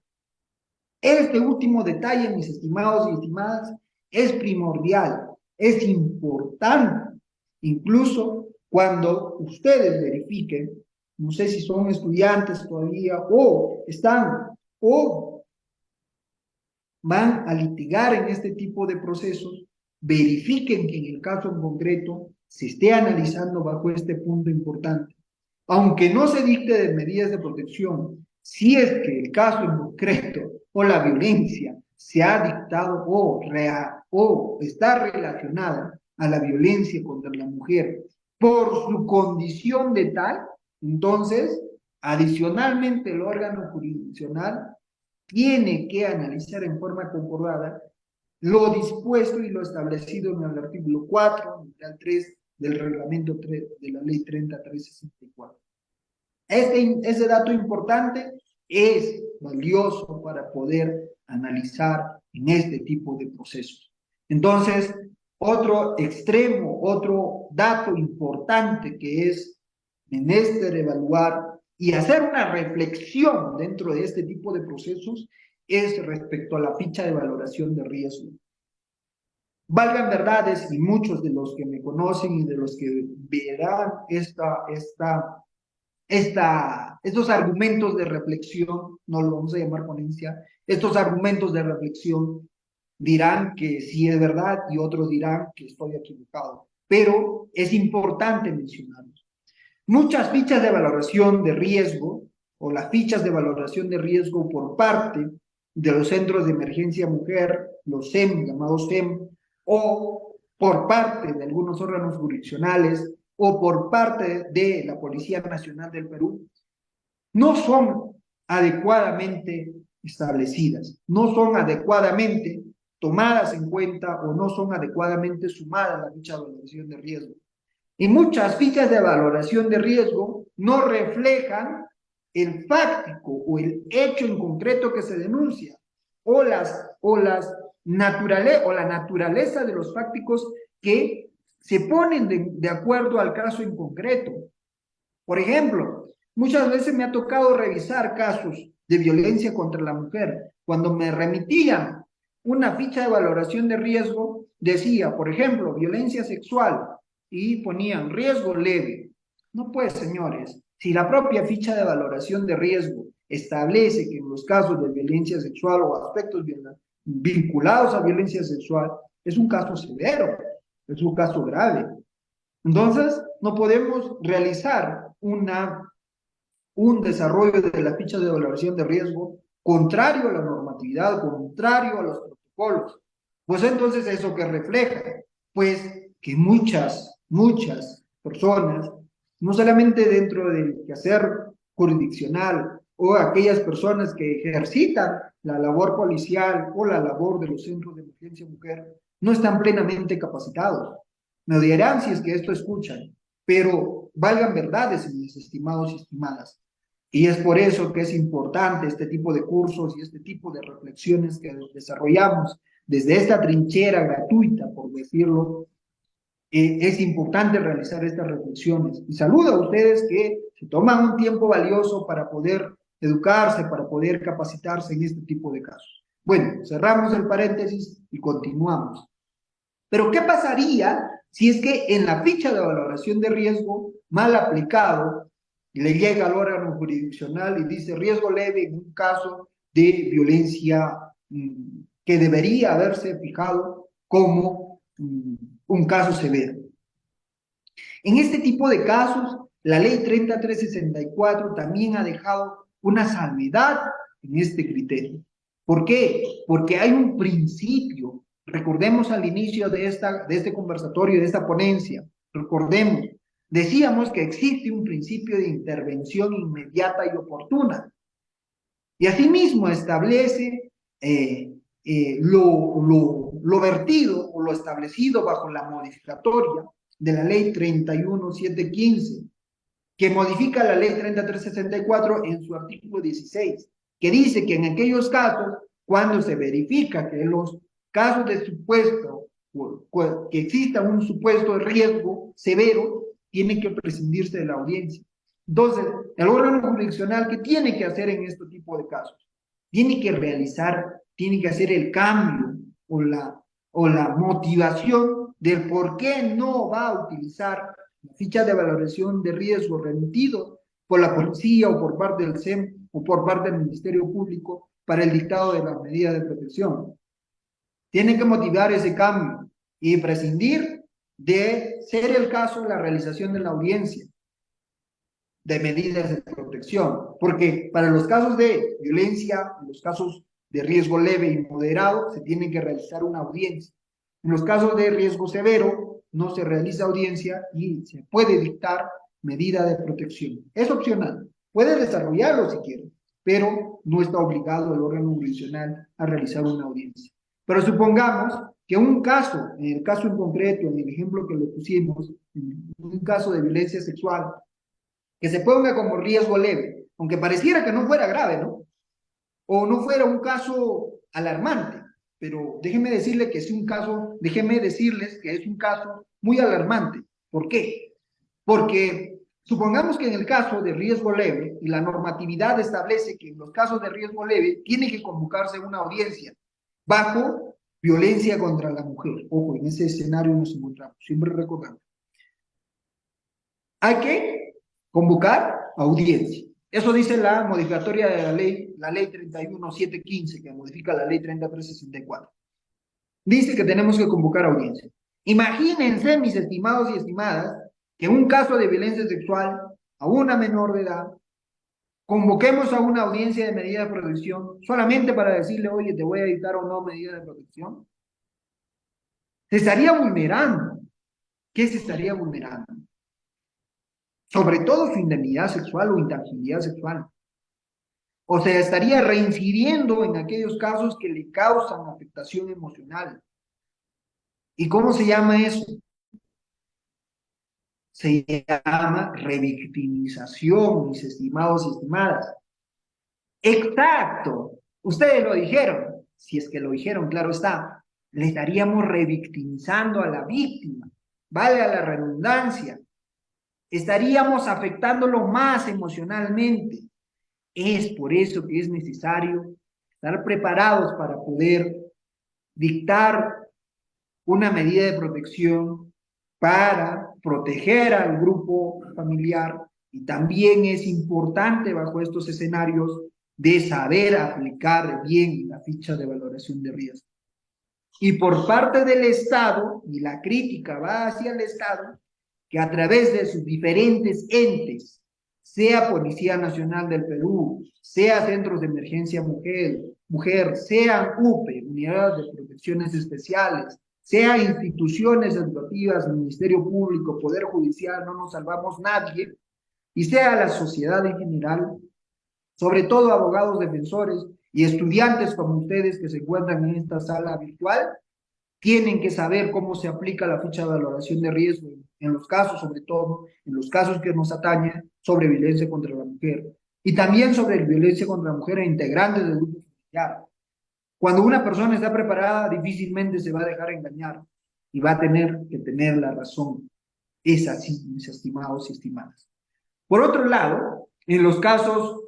Este último detalle, mis estimados y estimadas, es primordial, es importante. Incluso cuando ustedes verifiquen, no sé si son estudiantes todavía o están o van a litigar en este tipo de procesos, verifiquen que en el caso en concreto se esté analizando bajo este punto importante. Aunque no se dicte de medidas de protección, si es que el caso en concreto o la violencia se ha dictado o está relacionada a la violencia contra la mujer por su condición de tal, entonces, adicionalmente el órgano jurisdiccional tiene que analizar en forma concordada lo dispuesto y lo establecido en el artículo 4, numeral 3 del reglamento 3 de la ley 3364. Ese dato importante es valioso para poder analizar en este tipo de procesos. Entonces, otro extremo, otro dato importante que es menester evaluar y hacer una reflexión dentro de este tipo de procesos es respecto a la ficha de valoración de riesgo. Valgan verdades, y muchos de los que me conocen y de los que verán estos argumentos de reflexión, no lo vamos a llamar ponencia, estos argumentos de reflexión dirán que sí es verdad y otros dirán que estoy equivocado. Pero es importante mencionarlos. Muchas fichas de valoración de riesgo o las fichas de valoración de riesgo por parte de los centros de emergencia mujer, los SEM, llamados SEM, o por parte de algunos órganos jurisdiccionales o por parte de la Policía Nacional del Perú, no son adecuadamente establecidas, no son adecuadamente tomadas en cuenta o no son adecuadamente sumadas a la ficha de valoración de riesgo. Y muchas fichas de valoración de riesgo no reflejan el fáctico o el hecho en concreto que se denuncia o la naturaleza de los fácticos que se ponen de acuerdo al caso en concreto. Por ejemplo, muchas veces me ha tocado revisar casos de violencia contra la mujer cuando me remitían una ficha de valoración de riesgo, decía, por ejemplo, violencia sexual, y ponían riesgo leve. No pues, señores, si la propia ficha de valoración de riesgo establece que en los casos de violencia sexual o aspectos vinculados a violencia sexual, es un caso severo, es un caso grave. Entonces, no podemos realizar un desarrollo de la ficha de valoración de riesgo contrario a la normatividad, contrario a los protocolos. Pues entonces, ¿eso que refleja? Pues que muchas personas, no solamente dentro del quehacer jurisdiccional o aquellas personas que ejercitan la labor policial o la labor de los centros de emergencia mujer, no están plenamente capacitados. Me odiarán si es que esto escuchan, pero valgan verdades, mis estimados y estimadas. Y es por eso que es importante este tipo de cursos y este tipo de reflexiones que desarrollamos desde esta trinchera gratuita, por decirlo. Es importante realizar estas reflexiones. Y saludo a ustedes que se toman un tiempo valioso para poder educarse, para poder capacitarse en este tipo de casos. Bueno, cerramos el paréntesis y continuamos. Pero ¿qué pasaría si es que en la ficha de valoración de riesgo, mal aplicado, le llega al órgano jurisdiccional y dice riesgo leve en un caso de violencia que debería haberse fijado como un caso severo? En este tipo de casos, la ley 3364 también ha dejado una salvedad en este criterio. ¿Por qué? Porque hay un principio. Recordemos al inicio de este conversatorio, de esta ponencia, recordemos, decíamos que existe un principio de intervención inmediata y oportuna. Y asimismo establece lo vertido o lo establecido bajo la modificatoria de la ley 31715, que modifica la ley 3364 en su artículo 16, que dice que en aquellos casos, cuando se verifica que los casos de supuesto, que exista un supuesto de riesgo severo, tiene que prescindirse de la audiencia. Entonces, el órgano jurisdiccional, ¿qué tiene que hacer en este tipo de casos? Tiene que realizar, tiene que hacer el cambio o la motivación del por qué no va a utilizar la ficha de valoración de riesgo remitido por la policía o por parte del SEM o por parte del Ministerio Público para el dictado de las medidas de protección. Tienen que motivar ese cambio y prescindir de ser el caso la realización de la audiencia de medidas de protección, porque para los casos de violencia, los casos de riesgo leve y moderado, se tiene que realizar una audiencia. En los casos de riesgo severo, no se realiza audiencia y se puede dictar medida de protección. Es opcional, puede desarrollarlo si quiere, pero no está obligado el órgano jurisdiccional a realizar una audiencia. Pero supongamos que un caso, en el caso en concreto, en el ejemplo que le pusimos, en un caso de violencia sexual, que se ponga como riesgo leve, aunque pareciera que no fuera grave, ¿no? O no fuera un caso alarmante, pero déjenme decirles que es un caso muy alarmante. ¿Por qué? Porque supongamos que en el caso de riesgo leve, y la normatividad establece que en los casos de riesgo leve tiene que convocarse una audiencia bajo violencia contra la mujer. Ojo, en ese escenario nos encontramos, siempre recordamos. Hay que convocar audiencia. Eso dice la modificatoria de la ley 31715, que modifica la ley 3364. Dice que tenemos que convocar audiencia. Imagínense, mis estimados y estimadas, que en un caso de violencia sexual a una menor de edad, convoquemos a una audiencia de medida de protección solamente para decirle, oye, te voy a dictar o no medida de protección. Se estaría vulnerando. ¿Qué se estaría vulnerando? Sobre todo su indemnidad sexual o intangibilidad sexual. O sea, estaría reincidiendo en aquellos casos que le causan afectación emocional. ¿Y cómo se llama eso? Se llama revictimización, mis estimados y estimadas. Exacto. Ustedes lo dijeron. Si es que lo dijeron, claro está. Le estaríamos revictimizando a la víctima. Vale a la redundancia. Estaríamos afectándolo más emocionalmente. Es por eso que es necesario estar preparados para poder dictar una medida de protección para proteger al grupo familiar, y también es importante bajo estos escenarios de saber aplicar bien la ficha de valoración de riesgo. Y por parte del Estado, y la crítica va hacia el Estado, que a través de sus diferentes entes, sea Policía Nacional del Perú, sea Centros de Emergencia Mujer, sean UPE, Unidades de Protecciones Especiales, sea instituciones educativas, Ministerio Público, Poder Judicial, no nos salvamos nadie, y sea la sociedad en general, sobre todo abogados defensores y estudiantes como ustedes que se encuentran en esta sala virtual, tienen que saber cómo se aplica la ficha de valoración de riesgo en los casos, sobre todo, en los casos que nos atañen sobre violencia contra la mujer y también sobre violencia contra la mujer e integrantes del grupo familiar. Cuando una persona está preparada, difícilmente se va a dejar engañar y va a tener que tener la razón. Es así, mis estimados y estimadas. Por otro lado, en los casos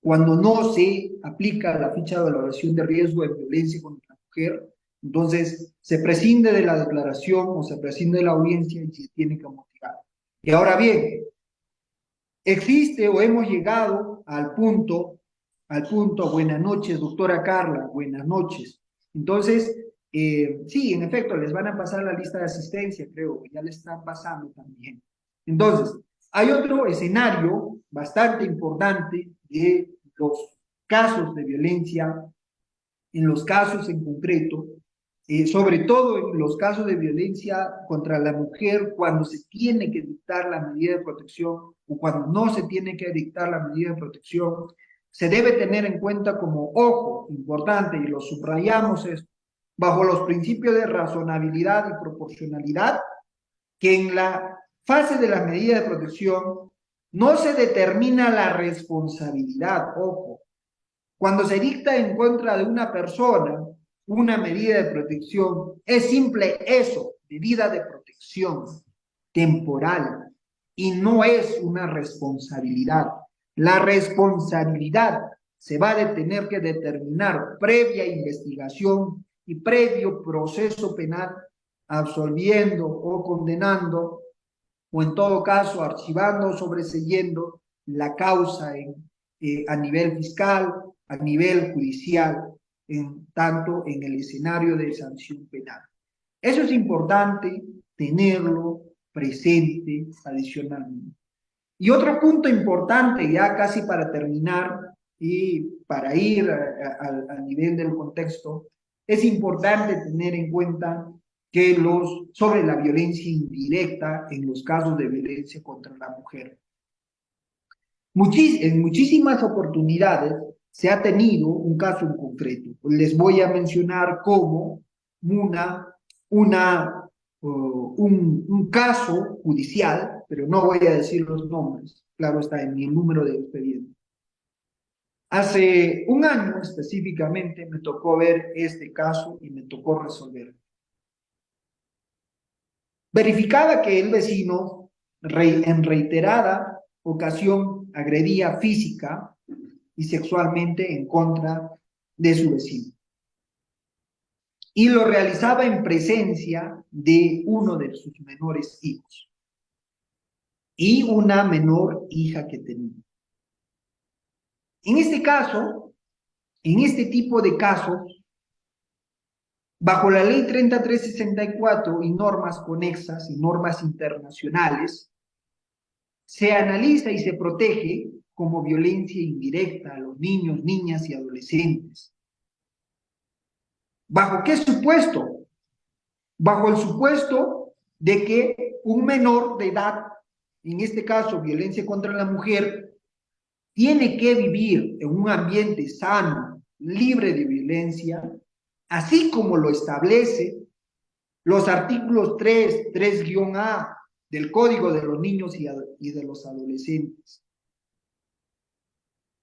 cuando no se aplica la ficha de valoración de riesgo de violencia contra la mujer, entonces se prescinde de la declaración o se prescinde de la audiencia y se tiene que motivar. Y ahora bien, existe o hemos llegado al punto, buenas noches, doctora Carla, buenas noches. Entonces, sí, en efecto, les van a pasar la lista de asistencia, creo, ya les están pasando también. Entonces, hay otro escenario bastante importante de los casos de violencia, en los casos en concreto, sobre todo en los casos de violencia contra la mujer, cuando se tiene que dictar la medida de protección o cuando no se tiene que dictar la medida de protección, se debe tener en cuenta como ojo importante, y lo subrayamos esto, bajo los principios de razonabilidad y proporcionalidad, que en la fase de la medida de protección no se determina la responsabilidad, ojo. Cuando se dicta en contra de una persona una medida de protección, es simple eso, medida de protección temporal, y no es una responsabilidad. La responsabilidad se va a tener que determinar previa investigación y previo proceso penal, absolviendo o condenando, o en todo caso archivando o sobreseyendo la causa a nivel fiscal, a nivel judicial, tanto en el escenario de sanción penal. Eso es importante tenerlo presente adicionalmente. Y otro punto importante, ya casi para terminar y para ir a nivel del contexto, es importante tener en cuenta que sobre la violencia indirecta en los casos de violencia contra la mujer. En muchísimas oportunidades se ha tenido un caso en concreto. Les voy a mencionar como un caso judicial, pero no voy a decir los nombres, claro está en mi número de expediente. Hace un año específicamente me tocó ver este caso y me tocó resolver. Verificaba que el vecino en reiterada ocasión agredía física y sexualmente en contra de su vecino. Y lo realizaba en presencia de uno de sus menores hijos y una menor hija que tenía. En este caso, en este tipo de casos, bajo la ley 3364 y normas conexas y normas internacionales, se analiza y se protege como violencia indirecta a los niños, niñas y adolescentes. ¿Bajo qué supuesto? Bajo el supuesto de que un menor de edad, en este caso violencia contra la mujer, tiene que vivir en un ambiente sano, libre de violencia, así como lo establece los artículos 3-A del Código de los Niños y de los Adolescentes.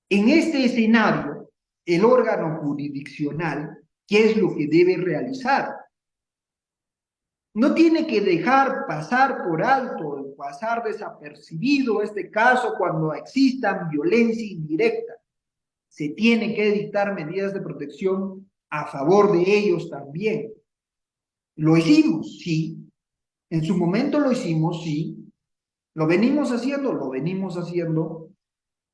En este escenario, el órgano jurisdiccional, ¿qué es lo que debe realizar? No tiene que dejar pasar por alto, pasar desapercibido este caso cuando existan violencia indirecta. se tiene que dictar medidas de protección a favor de ellos también. Lo hicimos, sí. En su momento lo hicimos, sí. Lo venimos haciendo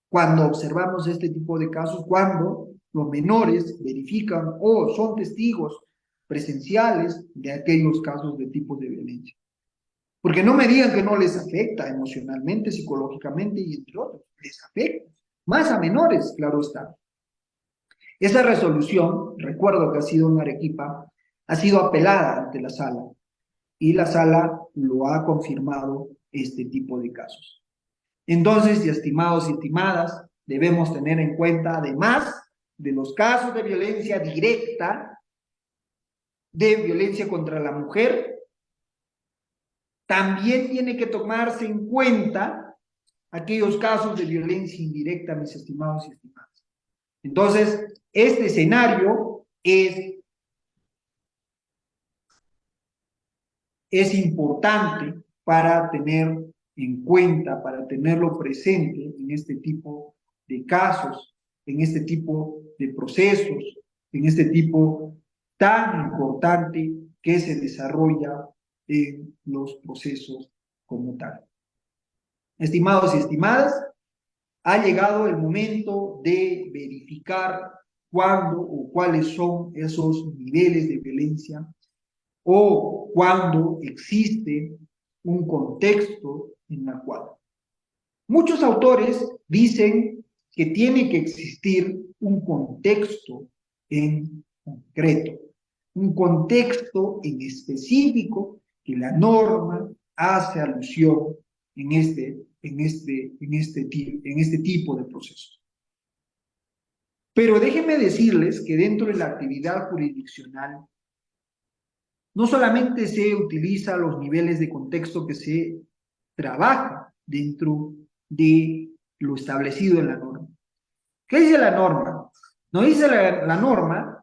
cuando observamos este tipo de casos, cuando los menores verifican o son testigos presenciales de aquellos casos de tipos de violencia. Porque no me digan que no les afecta emocionalmente, psicológicamente y entre otros, les afecta. Más a menores, claro está. Esa resolución, recuerdo que ha sido en Arequipa, ha sido apelada ante la sala y la sala lo ha confirmado este tipo de casos. Entonces, estimados y estimadas, debemos tener en cuenta, además de los casos de violencia directa, de violencia contra la mujer, también tiene que tomarse en cuenta aquellos casos de violencia indirecta, mis estimados y estimadas. Entonces, este escenario es importante para tener en cuenta, para tenerlo presente en este tipo de casos, en este tipo de procesos, en este tipo tan importante que se desarrolla en los procesos como tal. Estimados y estimadas, ha llegado el momento de verificar cuándo o cuáles son esos niveles de violencia o cuando existe un contexto en el cual muchos autores dicen que tiene que existir un contexto en concreto, un contexto en específico que la norma hace alusión en este tipo de procesos. Pero déjenme decirles que dentro de la actividad jurisdiccional no solamente se utiliza los niveles de contexto que se trabaja dentro de lo establecido en la norma. ¿Qué dice la norma? Nos dice la norma,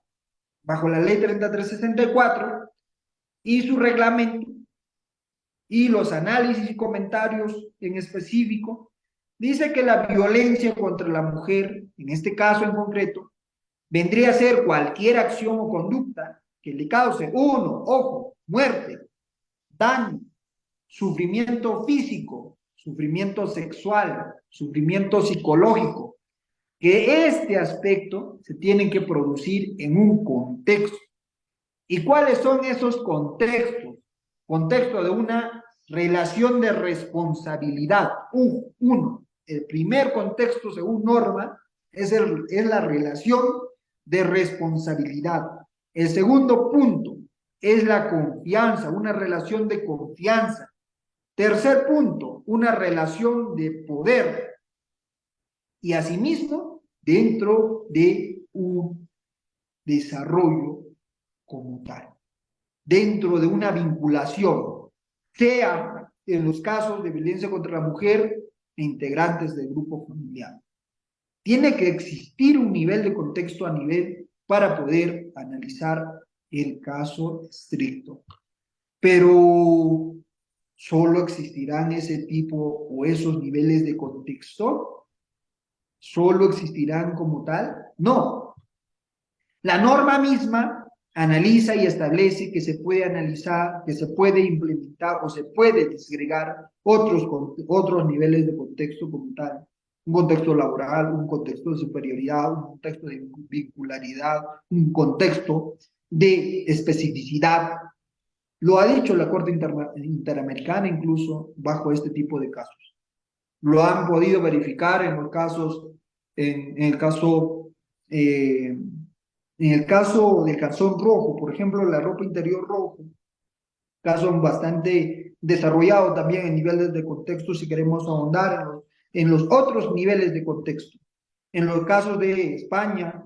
bajo la ley 3364 y su reglamento, y los análisis y comentarios en específico, dice que la violencia contra la mujer, en este caso en concreto, vendría a ser cualquier acción o conducta que le cause, uno, ojo, muerte, daño, sufrimiento físico, sufrimiento sexual, sufrimiento psicológico, que este aspecto se tiene que producir en un contexto. ¿Y cuáles son esos contextos? Contexto de una relación de responsabilidad. Uno, el primer contexto según norma es la relación de responsabilidad. El segundo punto es la confianza, una relación de confianza. Tercer punto, una relación de poder. Y asimismo, dentro de un desarrollo como tal, dentro de una vinculación, sea en los casos de violencia contra la mujer e integrantes del grupo familiar. Tiene que existir un nivel de contexto a nivel para poder analizar el caso estricto. Pero ¿solo existirán ese tipo o esos niveles de contexto? ¿Solo existirán como tal? No. La norma misma analiza y establece que se puede analizar, que se puede implementar o se puede desagregar otros niveles de contexto como tal. Un contexto laboral, un contexto de superioridad, un contexto de vincularidad, un contexto de especificidad. Lo ha dicho la Corte Interamericana incluso bajo este tipo de casos. Lo han podido verificar en los casos, en el caso en el caso del calzón rojo, por ejemplo, la ropa interior rojo, caso bastante desarrollado también en niveles de contexto, si queremos ahondar en los otros niveles de contexto. En los casos de España,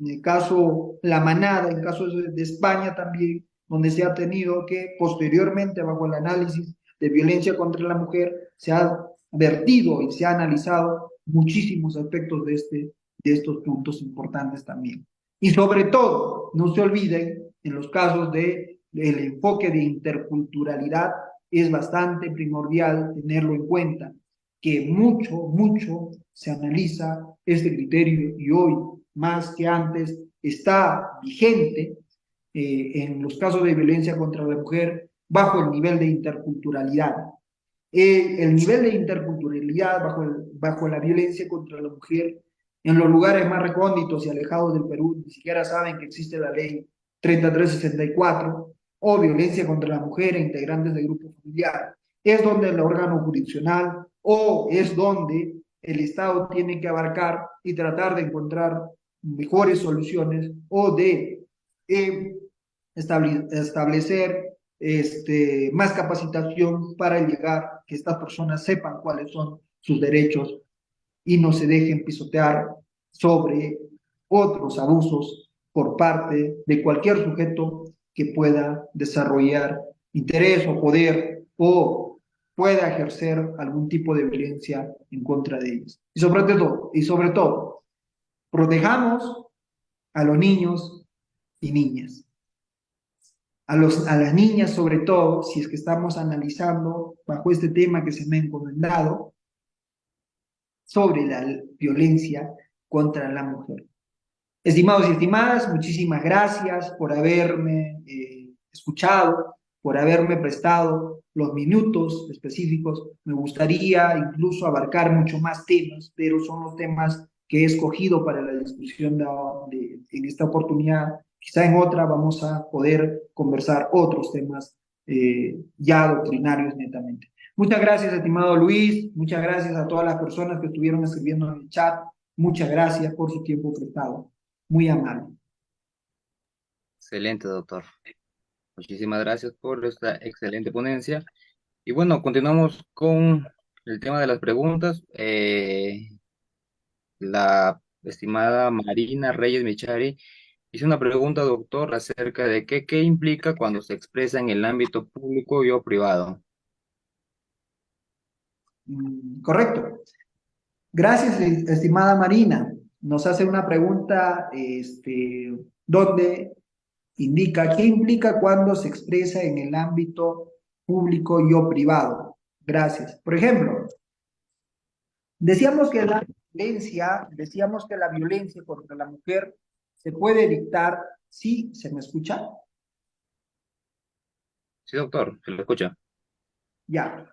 en el caso La Manada, en casos de España también, donde se ha tenido que posteriormente, bajo el análisis de violencia contra la mujer, se ha vertido y se ha analizado muchísimos aspectos de estos puntos importantes también. Y sobre todo, no se olviden, en los casos del enfoque de interculturalidad, es bastante primordial tenerlo en cuenta, que mucho se analiza este criterio y hoy más que antes está vigente en los casos de violencia contra la mujer bajo el nivel de interculturalidad. El nivel de interculturalidad bajo la violencia contra la mujer en los lugares más recónditos y alejados del Perú, ni siquiera saben que existe la ley 3364 o violencia contra la mujer e integrantes del grupo familiar. Es donde el órgano jurisdiccional o es donde el Estado tiene que abarcar y tratar de encontrar mejores soluciones o de eh, establecer más capacitación para llegar, que estas personas sepan cuáles son sus derechos y no se dejen pisotear sobre otros abusos por parte de cualquier sujeto que pueda desarrollar interés o poder o pueda ejercer algún tipo de violencia en contra de ellos. Y sobre todo, protejamos a los niños y niñas. A las niñas, sobre todo, si es que estamos analizando bajo este tema que se me ha encomendado, sobre la violencia contra la mujer. Estimados y estimadas, muchísimas gracias por haberme escuchado, por haberme prestado los minutos específicos. Me gustaría incluso abarcar mucho más temas, pero son los temas que he escogido para la discusión en esta oportunidad. Quizá en otra vamos a poder conversar otros temas ya doctrinarios netamente. Muchas gracias, estimado Luis. Muchas gracias a todas las personas que estuvieron escribiendo en el chat. Muchas gracias por su tiempo prestado. Muy amable. Excelente, doctor. Muchísimas gracias por esta excelente ponencia. Y bueno, continuamos con el tema de las preguntas. La estimada Marina Reyes Michari hizo una pregunta, doctor, acerca de qué implica cuando se expresa en el ámbito público y o privado. Correcto. Gracias, estimada Marina. Nos hace una pregunta donde indica qué implica cuando se expresa en el ámbito público y o privado. Gracias. Por ejemplo, decíamos que la violencia contra la mujer se puede dictar, ¿sí se me escucha? Sí, doctor, se lo escucha. Ya.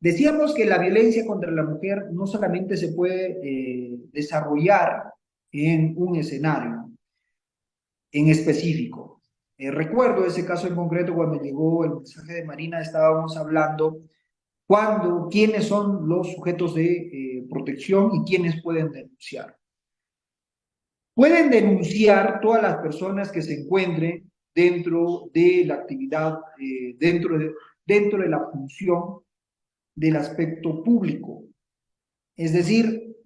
Decíamos que la violencia contra la mujer no solamente se puede desarrollar en un escenario en específico. Recuerdo ese caso en concreto cuando llegó el mensaje de Marina, estábamos hablando quiénes son los sujetos de protección y quiénes pueden denunciar. Pueden denunciar todas las personas que se encuentren dentro de la actividad, dentro de la función del aspecto público. Es decir,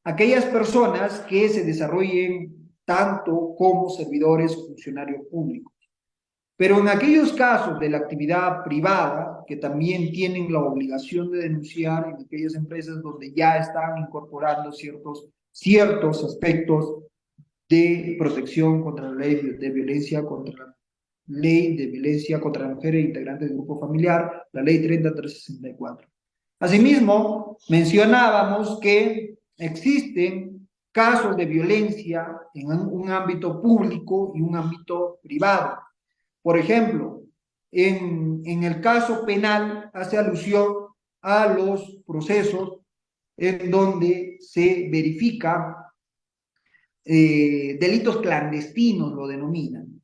aquellas personas que se desarrollen tanto como servidores o funcionarios públicos. Pero en aquellos casos de la actividad privada, que también tienen la obligación de denunciar en aquellas empresas donde ya están incorporando ciertos aspectos de protección contra la ley de violencia contra la ley de violencia contra la mujer e integrantes del grupo familiar, la ley 3364. Asimismo, mencionábamos que existen casos de violencia en un ámbito público y un ámbito privado. Por ejemplo, en el caso penal hace alusión a los procesos en donde se verifica delitos clandestinos, lo denominan.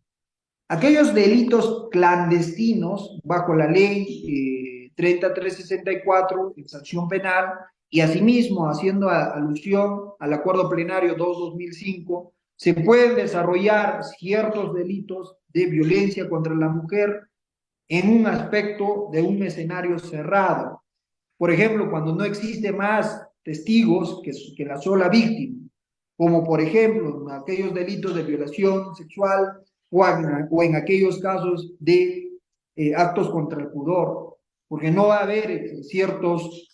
Aquellos delitos clandestinos bajo la ley 3364 en sanción penal y asimismo haciendo alusión al acuerdo plenario 2-2005, se pueden desarrollar ciertos delitos de violencia contra la mujer en un aspecto de un escenario cerrado. Por ejemplo, cuando no existe más testigos que la sola víctima, como por ejemplo en aquellos delitos de violación sexual o en aquellos casos de actos contra el pudor, porque no va a haber ciertos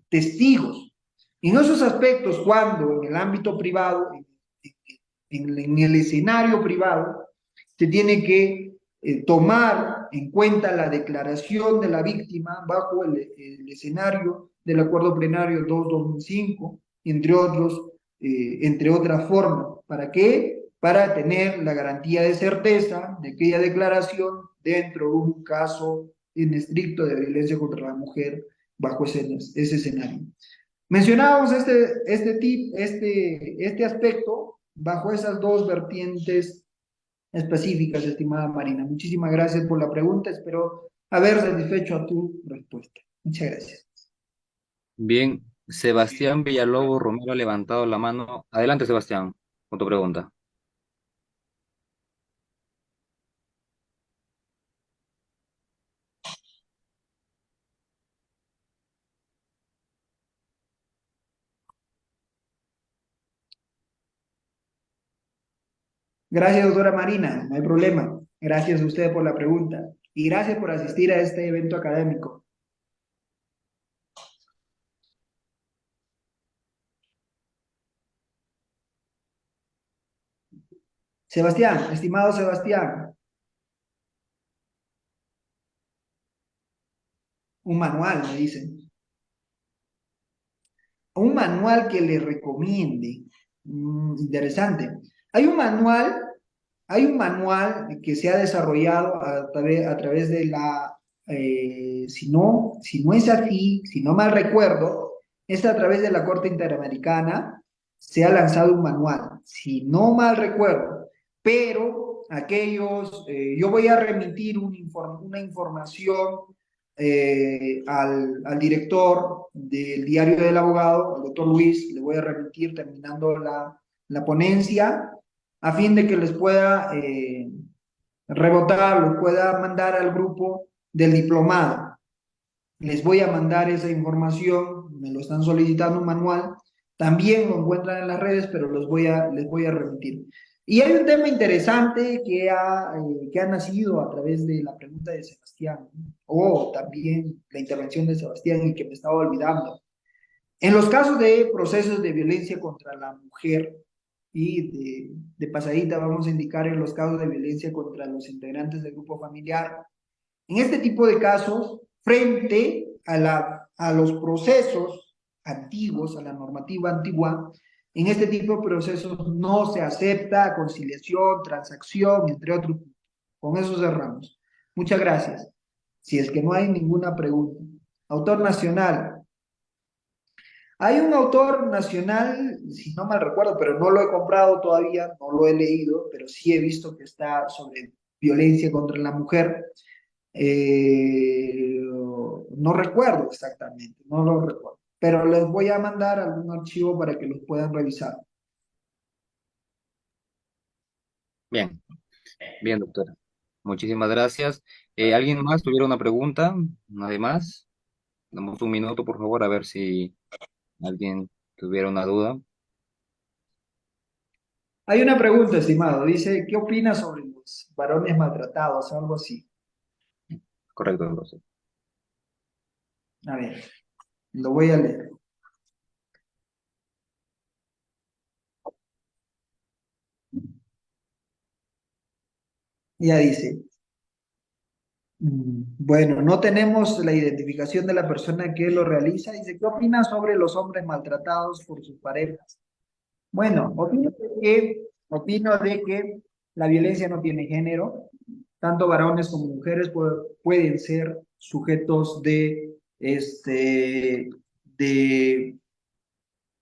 testigos. En esos aspectos, cuando en el ámbito privado, en el escenario privado, se tiene que tomar en cuenta la declaración de la víctima bajo el escenario del acuerdo plenario 2-2005 entre otras formas. ¿Para qué? Para tener la garantía de certeza de aquella declaración dentro de un caso en estricto de violencia contra la mujer bajo ese escenario. Mencionábamos este aspecto bajo esas dos vertientes específicas, estimada Marina. Muchísimas gracias por la pregunta. Espero haber satisfecho a tu respuesta. Muchas gracias. Bien, Sebastián Villalobos Romero ha levantado la mano. Adelante, Sebastián, con tu pregunta. Gracias, doctora Marina. No hay problema. Gracias a usted por la pregunta y gracias por asistir a este evento académico. Sebastián, estimado Sebastián, un manual, me dicen. Un manual que le recomiende. Interesante. Hay un manual, hay un manual que se ha desarrollado a través de si no es así, si no mal recuerdo, es a través de la Corte Interamericana, se ha lanzado un manual, si no mal recuerdo, pero yo voy a remitir una información al director del Diario del Abogado, al doctor Luis, le voy a remitir terminando la ponencia, a fin de que les pueda rebotar, los pueda mandar al grupo del diplomado. Les voy a mandar esa información, me lo están solicitando un manual, también lo encuentran en las redes, pero les voy a remitir. Y hay un tema interesante que ha nacido a través de la pregunta de Sebastián, o también la intervención de Sebastián y que me estaba olvidando. En los casos de procesos de violencia contra la mujer, y de pasadita vamos a indicar en los casos de violencia contra los integrantes del grupo familiar, en este tipo de casos, frente a los procesos antiguos, a la normativa antigua, en este tipo de procesos no se acepta conciliación, transacción, entre otros. Con eso cerramos. Muchas gracias. Si es que no hay ninguna pregunta. Autor nacional. Hay un autor nacional, si no mal recuerdo, pero no lo he comprado todavía, no lo he leído, pero sí he visto que está sobre violencia contra la mujer. No recuerdo exactamente, no lo recuerdo, pero les voy a mandar algún archivo para que los puedan revisar. Bien, bien, doctora. Muchísimas gracias. ¿Alguien más tuviera una pregunta? ¿Nadie más? Damos un minuto, por favor, a ver si alguien tuviera una duda. Hay una pregunta, estimado, dice, ¿qué opinas sobre los varones maltratados? Algo así. Correcto, entonces. A ver, lo voy a leer. Ya dice, bueno, no tenemos la identificación de la persona que lo realiza. Dice, ¿qué opinas sobre los hombres maltratados por sus parejas? Bueno, opino de que la violencia no tiene género. Tanto varones como mujeres pueden ser sujetos de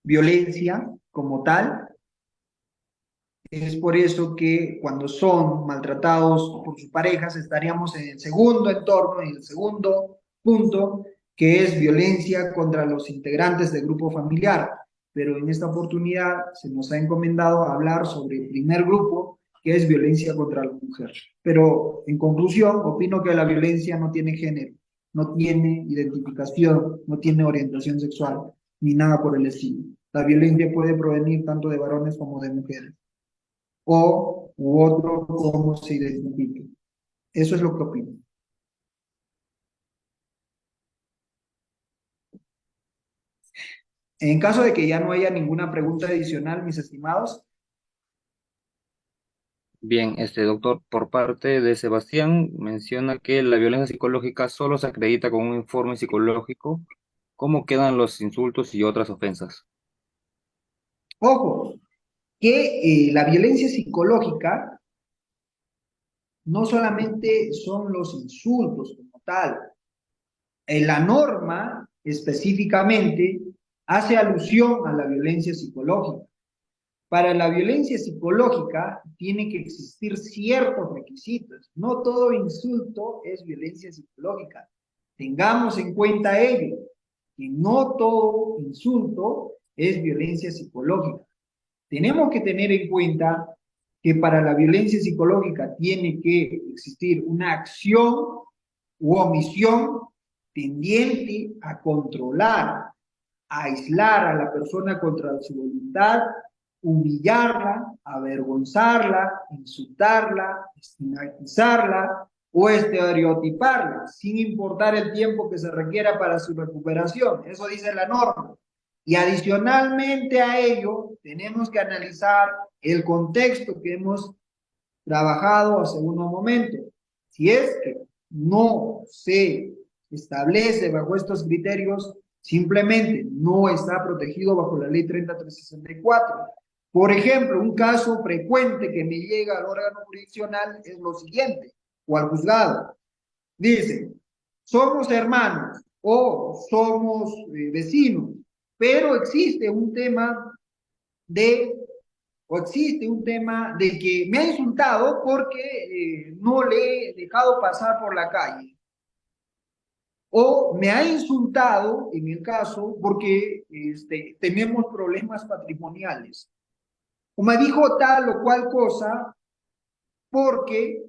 violencia como tal. Es por eso que cuando son maltratados por sus parejas estaríamos en el segundo entorno, en el segundo punto, que es violencia contra los integrantes del grupo familiar. Pero en esta oportunidad se nos ha encomendado hablar sobre el primer grupo, que es violencia contra la mujer. Pero en conclusión, opino que la violencia no tiene género, no tiene identificación, no tiene orientación sexual, ni nada por el estilo. La violencia puede provenir tanto de varones como de mujeres o u otro cómo se identifique. Eso es lo que opino. En caso de que ya no haya ninguna pregunta adicional, mis estimados, Bien, doctor, por parte de Sebastián, menciona que la violencia psicológica solo se acredita con un informe psicológico. ¿Cómo quedan los insultos y otras ofensas? Ojo, que la violencia psicológica no solamente son los insultos como tal. La norma específicamente hace alusión a la violencia psicológica. Para la violencia psicológica tiene que existir ciertos requisitos. No todo insulto es violencia psicológica. Tengamos en cuenta ello, que no todo insulto es violencia psicológica. Tenemos que tener en cuenta que para la violencia psicológica tiene que existir una acción u omisión tendiente a controlar, a aislar a la persona contra su voluntad, humillarla, avergonzarla, insultarla, estigmatizarla o estereotiparla, sin importar el tiempo que se requiera para su recuperación. Eso dice la norma. Y adicionalmente a ello, tenemos que analizar el contexto que hemos trabajado hace unos momentos. Si es que no se establece bajo estos criterios, simplemente no está protegido bajo la ley 30364. Por ejemplo, un caso frecuente que me llega al órgano jurisdiccional es lo siguiente, o al juzgado. Dice, somos hermanos o somos vecinos, pero existe un tema de o existe un tema de que me ha insultado porque no le he dejado pasar por la calle. O me ha insultado, en el caso, porque tenemos problemas patrimoniales. O me dijo tal o cual cosa porque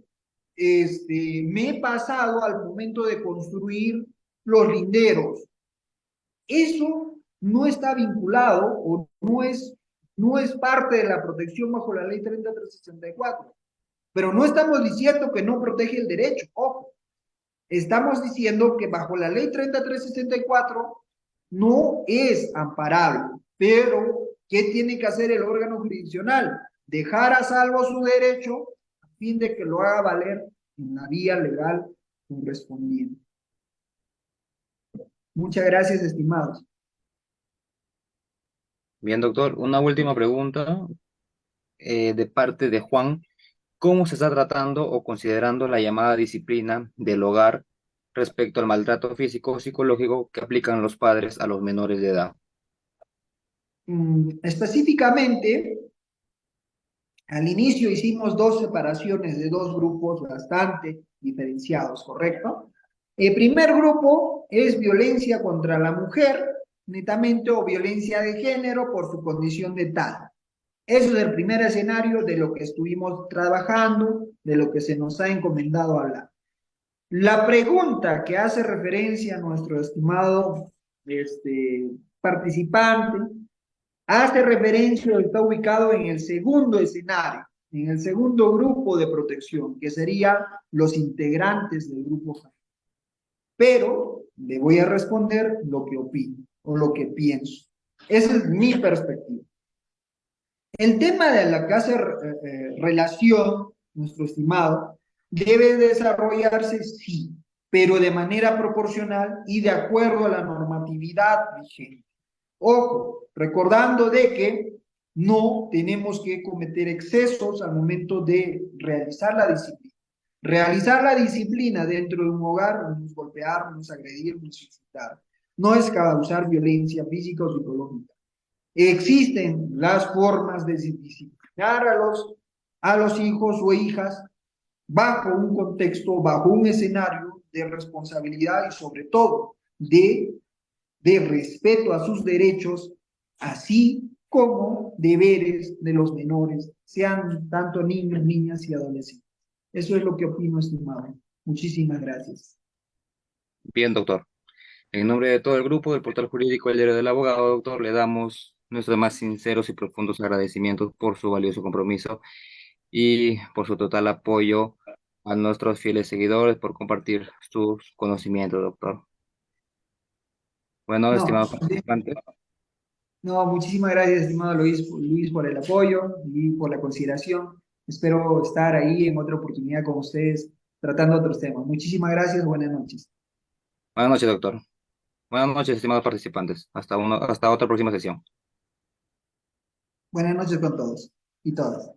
me he pasado al momento de construir los linderos. Eso no está vinculado o no es parte de la protección bajo la ley 3364. Pero no estamos diciendo que no protege el derecho, ojo. Estamos diciendo que bajo la ley 3364 no es amparable. Pero, ¿qué tiene que hacer el órgano jurisdiccional? Dejar a salvo su derecho a fin de que lo haga valer en la vía legal correspondiente. Muchas gracias, estimados. Bien, doctor, una última pregunta de parte de Juan. ¿Cómo se está tratando o considerando la llamada disciplina del hogar respecto al maltrato físico o psicológico que aplican los padres a los menores de edad? Específicamente, al inicio hicimos dos separaciones de dos grupos bastante diferenciados, ¿correcto? El primer grupo es violencia contra la mujer, netamente, o violencia de género por su condición de tal. Eso es el primer escenario de lo que estuvimos trabajando, de lo que se nos ha encomendado hablar. La pregunta que hace referencia a nuestro estimado participante hace referencia o está ubicado en el segundo escenario, en el segundo grupo de protección, que serían los integrantes del grupo familiar. Pero le voy a responder lo que opino o lo que pienso. Esa es mi perspectiva. El tema de la que hace relación, nuestro estimado, debe desarrollarse, sí, pero de manera proporcional y de acuerdo a la normatividad vigente. Ojo, recordando de que no tenemos que cometer excesos al momento de realizar la disciplina. Realizar la disciplina dentro de un hogar no es golpear, no es agredir, no es insultar. No es causar violencia física o psicológica. Existen las formas de disciplinar a los hijos o hijas bajo un contexto, bajo un escenario de responsabilidad y sobre todo de respeto a sus derechos, así como deberes de los menores, sean tanto niños, niñas y adolescentes. Eso es lo que opino, estimado. Muchísimas gracias. Bien, doctor. En nombre de todo el grupo del Portal Jurídico El Diario del Abogado, doctor, le damos nuestros más sinceros y profundos agradecimientos por su valioso compromiso y por su total apoyo a nuestros fieles seguidores por compartir sus conocimientos, doctor. Bueno, No, estimados participantes, no, muchísimas gracias, estimado Luis, por el apoyo y por la consideración. Espero estar ahí en otra oportunidad con ustedes tratando otros temas. Muchísimas gracias, buenas noches. buenas noches, doctor. Buenas noches, estimados participantes. Hasta otra próxima sesión. Buenas noches con todos y todas.